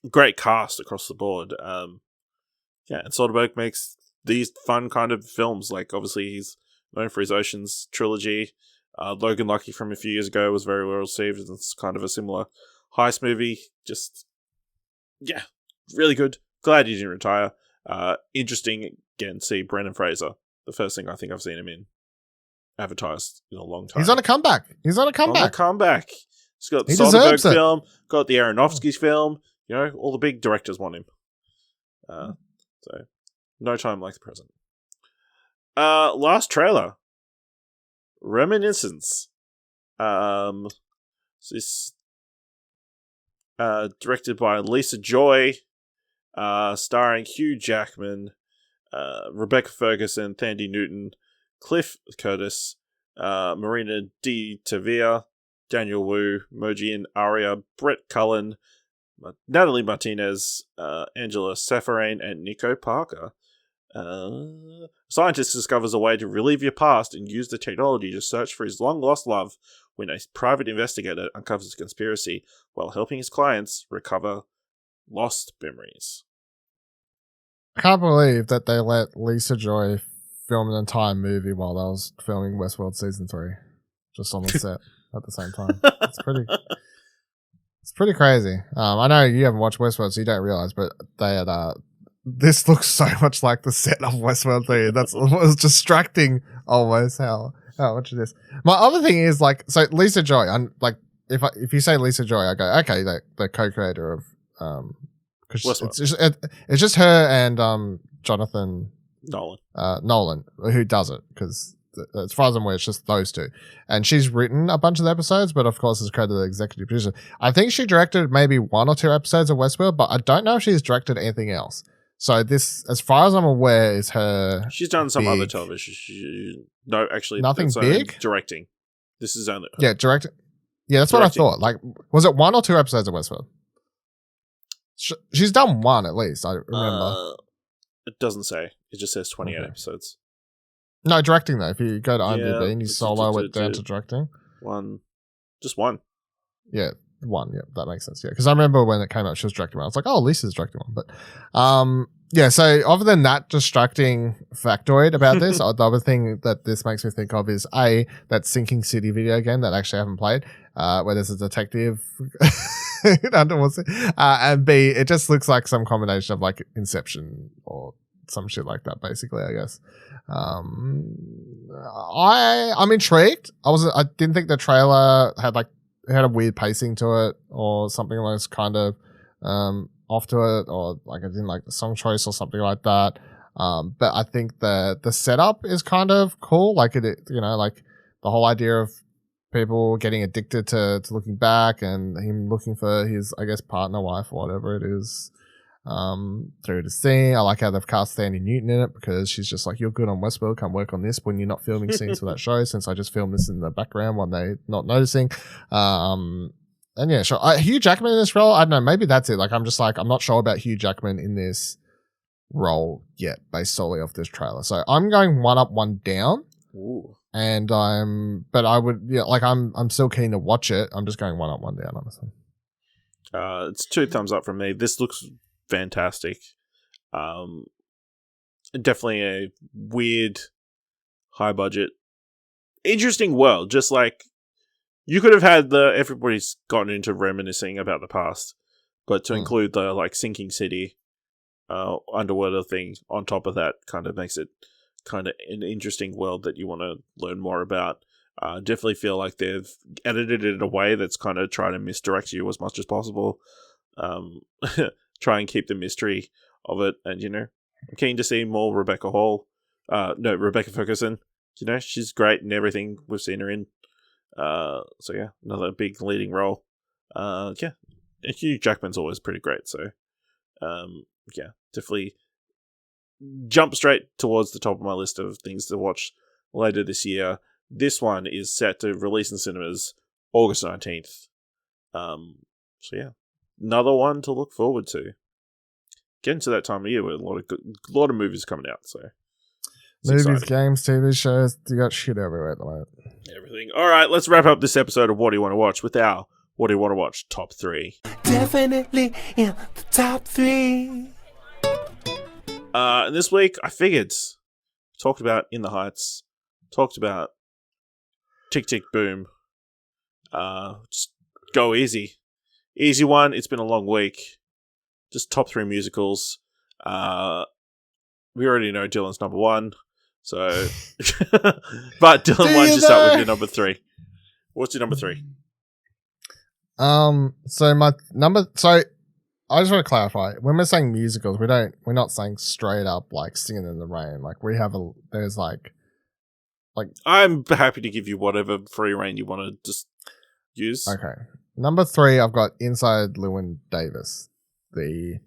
great cast across the board. And Soderbergh makes these fun kind of films. Like, obviously, he's known for his Oceans trilogy. Logan Lucky from a few years ago was very well received. It's kind of a similar heist movie. Just, yeah, really good. Glad he didn't retire. Interesting, again, to see Brendan Fraser. The first thing I think I've seen him in advertised in a long time. He's on a comeback. He's got the He Soderbergh deserves it. film, got the Aronofsky's film. You know, all the big directors want him. So, no time like the present. Last trailer. Reminiscence. This directed by Lisa Joy, starring Hugh Jackman, Rebecca Ferguson, Thandie Newton, Cliff Curtis, Marina Di Tavia, Daniel Wu, Mojian Aria, Brett Cullen, Natalie Martinez, Angela Safarain, and Nico Parker. Scientist discovers a way to relive your past and use the technology to search for his long-lost love when a private investigator uncovers a conspiracy while helping his clients recover lost memories. I can't believe that they let Lisa Joy film an entire movie while they was filming Westworld Season 3. Just on the set at the same time. It's pretty crazy. I know you haven't watched Westworld, so you don't realize, but they had this looks so much like the set of Westworld 3. That's almost distracting almost how much it is. My other thing is, like, so Lisa Joy, I'm like, if you say Lisa Joy, I go, okay, the co-creator of because it's just her and Jonathan Nolan who does it, because as far as I'm aware, it's just those two. And she's written a bunch of the episodes, but of course is credited the executive producer. I think she directed maybe 1 or 2 episodes of Westworld, but I don't know if she's directed anything else. So this, as far as I'm aware, is her. She's done some other television. No, actually, nothing big. Directing. This is only directing. Yeah, that's directing. What I thought. Like, was it 1 or 2 episodes of Westworld? She's done 1 at least. I remember. It doesn't say. It just says 28 episodes. No, directing though. If you go to IMDb and you solo it down to directing. 1. Just 1. Yeah, 1. Yeah, that makes sense. Yeah, because I remember when it came out, she was directing one. I was like, oh, Lisa's directing one. But yeah, so other than that distracting factoid about this, the other thing that this makes me think of is A, that Sinking City video game that I actually haven't played, where there's a detective underwater, and B, it just looks like some combination of like Inception or some shit like that, basically, I guess. I'm intrigued. I didn't think the trailer had a weird pacing to it or something that was kind of off to it, or like I didn't like the song choice or something like that. But I think the setup is kind of cool. Like it, like the whole idea of people getting addicted to looking back and him looking for his, I guess, partner, wife, or whatever it is. Through the scene. I like how they've cast Thandie Newton in it, because she's just like, you're good on Westworld, come work on this when you're not filming scenes for that show, since I just filmed this in the background when they're not noticing. And yeah, sure. Hugh Jackman in this role, I don't know, maybe that's it. Like, I'm not sure about Hugh Jackman in this role yet, based solely off this trailer. So I'm going 1 up, 1 down. Ooh. And I'm still keen to watch it. I'm just going 1 up, 1 down, honestly. It's 2 thumbs up from me. This looks fantastic. Definitely a weird, high budget, interesting world. Just like you could have had everybody's gotten into reminiscing about the past, but to include the like Sinking City, underwater thing on top of that kind of makes it kind of an interesting world that you want to learn more about. Definitely feel like they've edited it in a way that's kind of trying to misdirect you as much as possible. Try and keep the mystery of it, and I'm keen to see more Rebecca Ferguson. She's great in everything we've seen her in. So yeah, another big leading role. Yeah, Hugh Jackman's always pretty great. So, yeah, definitely jump straight towards the top of my list of things to watch later this year. This one is set to release in cinemas August 19th. So yeah, another one to look forward to. Getting to that time of year where a lot of movies coming out. So movies, exciting. games, TV shows, you got shit everywhere at the moment. Everything. All right, let's wrap up this episode of What Do You Want to Watch with our What Do You Want to Watch top 3. Definitely in the top 3. And this week I figured, talked about In the Heights, talked about Tick Tick Boom. Just go easy. Easy one. It's been a long week. Just top 3 musicals. We already know Dylan's number 1. So, but Dylan, why don't you start with your number 3? What's your number 3? So my number. So I just want to clarify. When we're saying musicals, we're not saying straight up like Singing in the Rain. Like we have there's like. I'm happy to give you whatever free reign you want to just use. Okay. Number 3, I've got Inside Llewyn Davis, the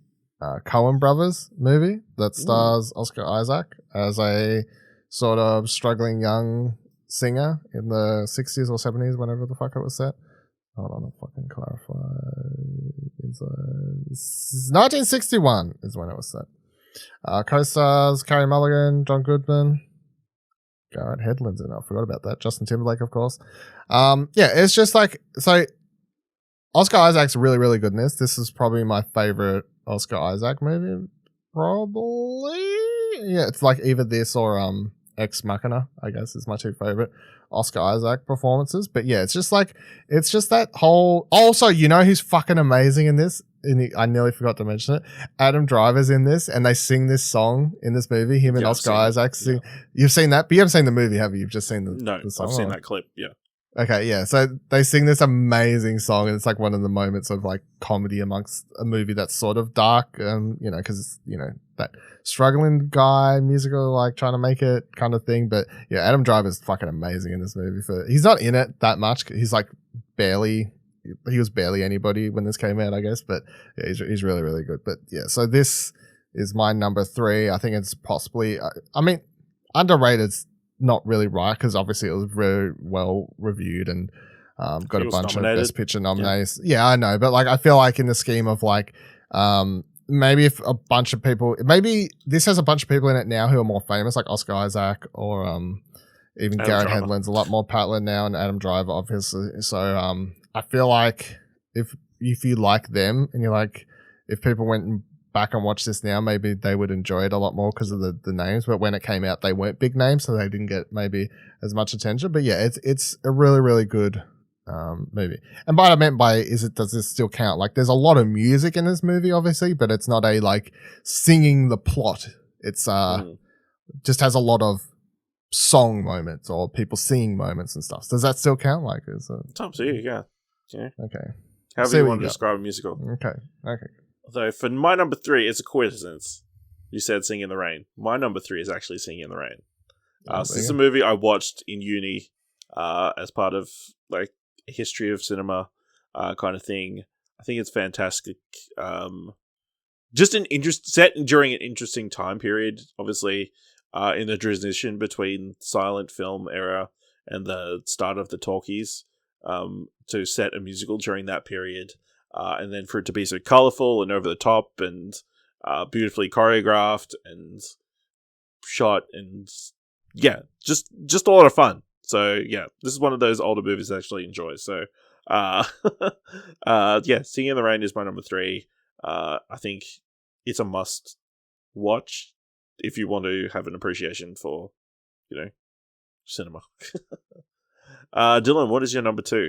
Coen Brothers movie that stars Oscar Isaac as a sort of struggling young singer in the 60s or 70s, whenever the fuck it was set. Hold on, I'll fucking clarify. 1961 is when it was set. Co-stars Carey Mulligan, John Goodman, Garrett Hedlund's in it. I forgot about that. Justin Timberlake, of course. Yeah, it's just like, so Oscar Isaac's really, really good in this. This is probably my favorite Oscar Isaac movie, probably. Yeah, it's like either this or Ex Machina, I guess, is my 2 favorite Oscar Isaac performances. But yeah, it's just that whole. Also, you know who's fucking amazing in this? I nearly forgot to mention it. Adam Driver's in this, and they sing this song in this movie. Him and Oscar Isaac sing. Yeah. You've seen that, but you haven't seen the movie, have you? You've just seen the song. I've seen that clip. Yeah. Okay, yeah. So they sing this amazing song, and it's like one of the moments of like comedy amongst a movie that's sort of dark, because that struggling guy musical, like trying to make it kind of thing. But yeah, Adam Driver's fucking amazing in this movie. He's not in it that much. He's like he was barely anybody when this came out, I guess. But yeah, he's really, really good. But yeah, so this is my number 3. I think it's possibly, underrated's not really right, because obviously it was very well reviewed and got a bunch nominated. of Best Picture nominations. Yeah, I know, but like I feel like in the scheme of like maybe if a bunch of people, maybe this has a bunch of people in it now who are more famous, like Oscar Isaac or even Garrett Hedlund's a lot more popular now, and Adam Driver obviously. So I feel like if you like them and you're like, if people went back and watched this now, maybe they would enjoy it a lot more because of the names. But when it came out, they weren't big names, so they didn't get maybe as much attention. But yeah, it's a really, really good movie. And what I meant by does this still count? Like, there's a lot of music in this movie, obviously, but it's not a like singing the plot. It's just has a lot of song moments or people singing moments and stuff. Does that still count? Like, it's up to you, yeah. Okay. However you want to describe a musical. Okay. Although for my number 3, it's a coincidence. You said Sing in the Rain. My number 3 is actually Sing in the Rain. So this is a movie I watched in uni as part of like a history of cinema kind of thing. I think it's fantastic. Just set during an interesting time period, obviously, in the transition between silent film era and the start of the talkies. To set a musical during that period, and then for it to be so colorful and over the top and beautifully choreographed and shot, and yeah, just a lot of fun. So yeah, this is one of those older movies I actually enjoy. So yeah, Singing in the Rain is my number 3. I think it's a must watch if you want to have an appreciation for cinema. Dylan, what is your number 2?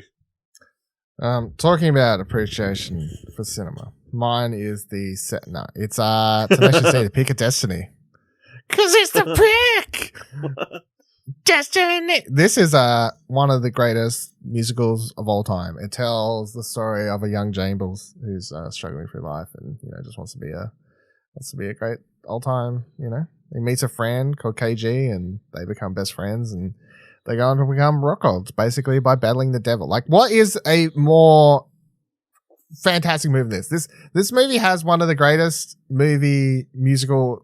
Talking about appreciation for cinema, mine is the set. No, it's Tenacious D, The Pick of Destiny, because it's the pick. Destiny. This is one of the greatest musicals of all time. It tells the story of a young James who's struggling through life and just wants to be a great all time. He meets a friend called KG and they become best friends and they go on to become rock gods, basically, by battling the devil. Like, what is a more fantastic movie than this? This movie has one of the greatest musical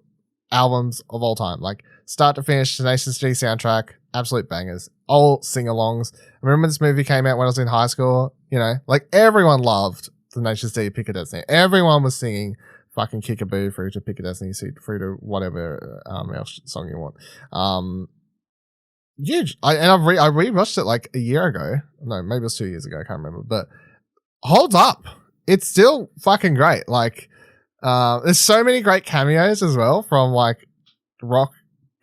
albums of all time. Like, start to finish, Tenacious D soundtrack, absolute bangers. All sing-alongs. I remember this movie came out when I was in high school, you know, like everyone loved Tenacious D, Pick a Destiny. Everyone was singing fucking Kickaboo through to Pick a Destiny, through to whatever else song you want. Huge. I rewatched it like a year ago. No, maybe it was 2 years ago. I can't remember, but holds up. It's still fucking great. Like, there's so many great cameos as well from like rock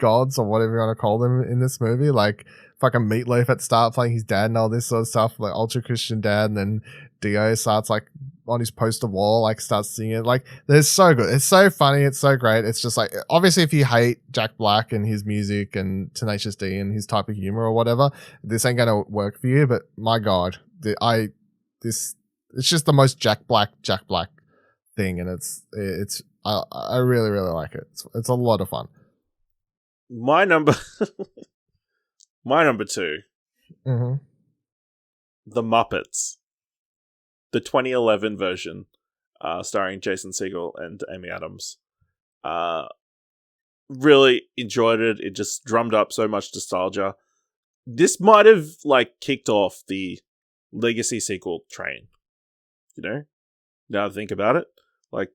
gods or whatever you want to call them in this movie. Like fucking Meatloaf at the start playing his dad and all this sort of stuff, like ultra Christian dad, and then Dio starts like on his poster wall, like starts singing. Like, they're so good. It's so funny. It's so great. It's just like, obviously, if you hate Jack Black and his music and Tenacious D and his type of humor or whatever, this ain't gonna work for you. But my God, it's just the most Jack Black thing, and I really really like it. It's a lot of fun. My number 2, Mm-hmm. The Muppets, the 2011 version, starring Jason Segel and Amy Adams. Really enjoyed it. It just drummed up so much nostalgia. This might have like kicked off the legacy sequel train. You know, now I think about it, like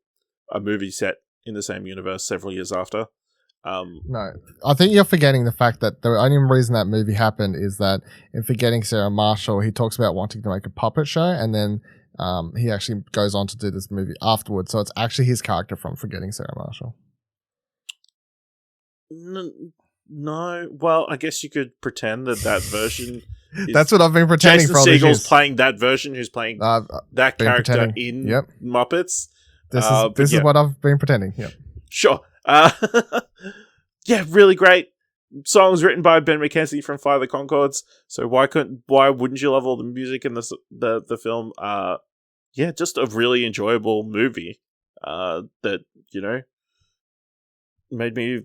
a movie set in the same universe several years after. No, I think you're forgetting the fact that the only reason that movie happened is that in Forgetting Sarah Marshall, he talks about wanting to make a puppet show, and then he actually goes on to do this movie afterwards. So it's actually his character from Forgetting Sarah Marshall. No, well, I guess you could pretend that version. That's what I've been pretending Jason for all these Segel's years. playing that version, who's playing that character in Muppets. This is what I've been pretending. Yep. Sure. Yeah, really great songs written by Ben McKenzie from Fire the Conchords. So why wouldn't you love all the music in the film? Yeah, just a really enjoyable movie. That, you know, made me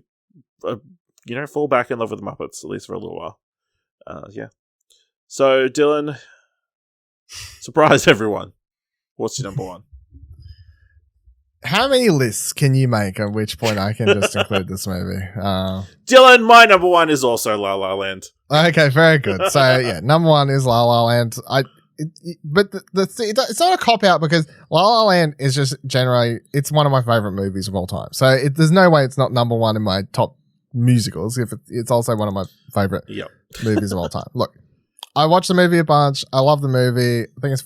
fall back in love with the Muppets, at least for a little while. Yeah. So Dylan, surprise everyone. What's your number 1? How many lists can you make at which point I can just include this movie? Dylan, my number 1 is also La La Land. Okay, very good. So yeah, number 1 is La La Land. But it's not a cop out because La La Land is just generally, it's one of my favorite movies of all time. So there's no way it's not number 1 in my top musicals if it's also one of my favorite movies of all time. Look, I watched the movie a bunch. I love the movie. I think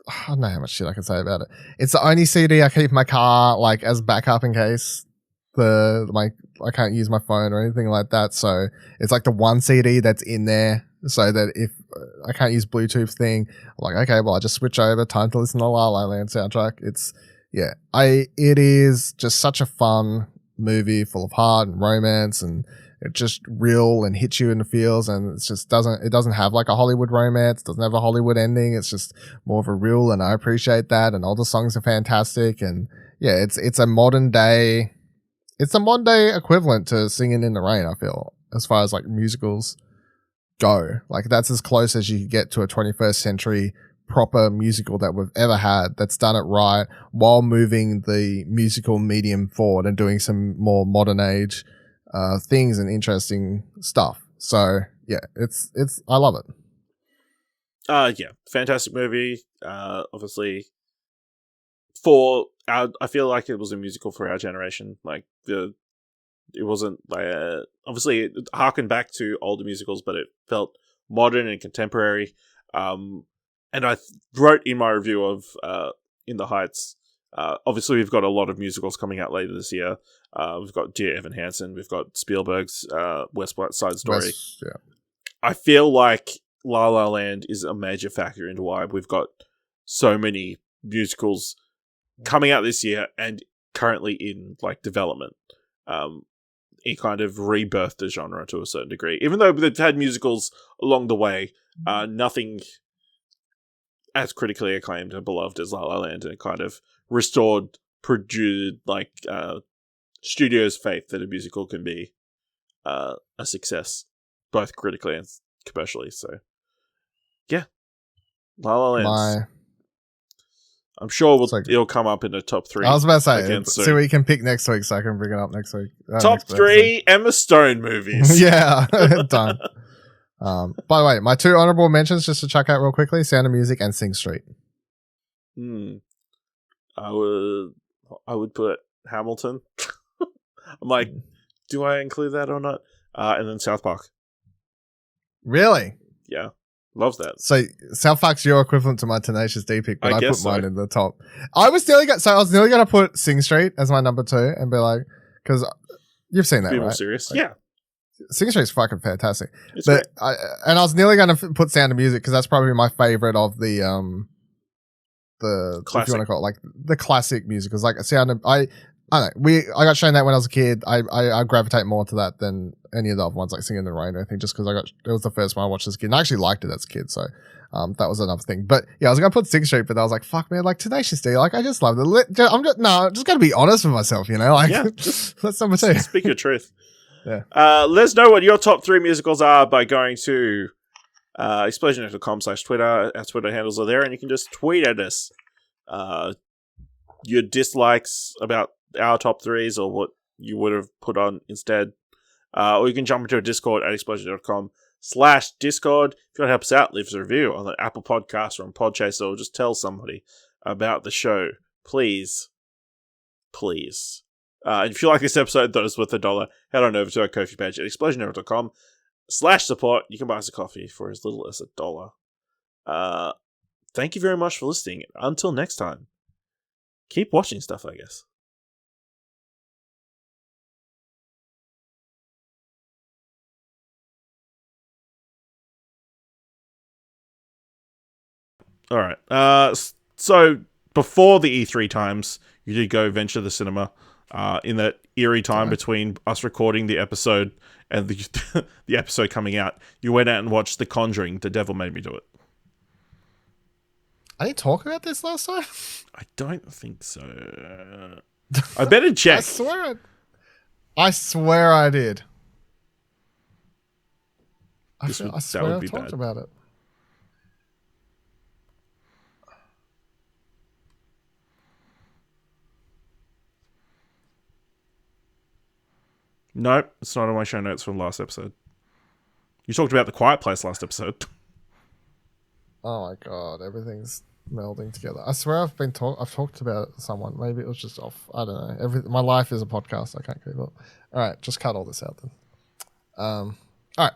I don't know how much shit I can say about it. It's the only CD I keep in my car, like, as backup in case I can't use my phone or anything like that. So it's like the one CD that's in there, so that if I can't use Bluetooth thing, I'm like, okay, well, I just switch over. Time to listen to La La Land soundtrack. It is just such a fun movie, full of heart and romance, and it just real and hits you in the feels, and it just doesn't have like a Hollywood romance, doesn't have a Hollywood ending. It's just more of a real, and I appreciate that. And all the songs are fantastic, and yeah, it's a modern day equivalent to Singing in the Rain, I feel, as far as like musicals go. Like, that's as close as you could get to a 21st century proper musical that we've ever had, that's done it right while moving the musical medium forward and doing some more modern age things and interesting stuff. So yeah, it's I love it. Yeah, fantastic movie. Obviously, I feel like it was a musical for our generation. Like, it wasn't obviously it harkened back to older musicals, but it felt modern and contemporary. And I wrote in my review of In the Heights. Obviously, we've got a lot of musicals coming out later this year. We've got Dear Evan Hansen. We've got Spielberg's West Side Story. I feel like La La Land is a major factor into why we've got so many musicals coming out this year and currently in like development. It kind of rebirthed the genre to a certain degree. Even though they've had musicals along the way, nothing as critically acclaimed and beloved as La La Land, and it kind of restored studios' faith that a musical can be a success, both critically and commercially. So, yeah, La La Land. I'm sure like- it'll come up in the top 3. I was about to say, again see soon. what you can pick next week so I can bring it up next week. Top next 3 Emma Stone movies. Yeah, done. By the way, my 2 honorable mentions just to chuck out real quickly: Sound of Music and Sing Street. I would put Hamilton. I'm like, do I include that or not? And then South Park. Really? Yeah. Loves that. So South Park's your equivalent to my Tenacious D pick, but I I guess put mine so. in the top. I was nearly going to put Sing Street as my number 2 and be like, because you've seen that, Be more right? serious. Like, yeah. Sing Street's fucking fantastic. It's But great. I was nearly going to put Sound of Music because that's probably my favorite of the if you want to call it like the classic musicals. Like Sound of I don't know. I got shown that when I was a kid. I gravitate more to that than any of the other ones like Singing in the Rain. I think just because it was the first one I watched as a kid. And I actually liked it as a kid, so that was another thing. But yeah, I was gonna put Sing Street, but I was like, fuck man, like Tenacious D, like I just love it. I'm just gonna be honest with myself, you know, like Yeah, just that's number 2. speak your truth. Yeah. Let us know what your top 3 musicals are by going to explosionet.com/Twitter. Our Twitter handles are there, and you can just tweet at us your dislikes about our top 3s or what you would have put on instead. Or you can jump into a Discord at explosionet.com/Discord. If you want to help us out, leave us a review on the Apple Podcast or on Podchaser, or just tell somebody about the show. Please. Please. And if you like this episode, that is worth $1, head on over to our Ko-fi page at explosionet.com/support. You can buy us a coffee for as little as $1. Thank you very much for listening. Until next time, keep watching stuff, I guess. All right. So before the E3 times, you did go venture the cinema. In that eerie time between us recording the episode and the the episode coming out, you went out and watched The Conjuring. The Devil Made Me Do It. I didn't talk about this last time. I don't think so. I better check. I swear I did. I That swear would I be talked bad. about it. Nope, it's not on my show notes from last episode. You talked about The Quiet Place last episode. Oh my god, everything's melding together. I swear I've talked about it to someone. Maybe it was just off. I don't know. My life is a podcast. I can't keep up. All right, just cut all this out then. All right.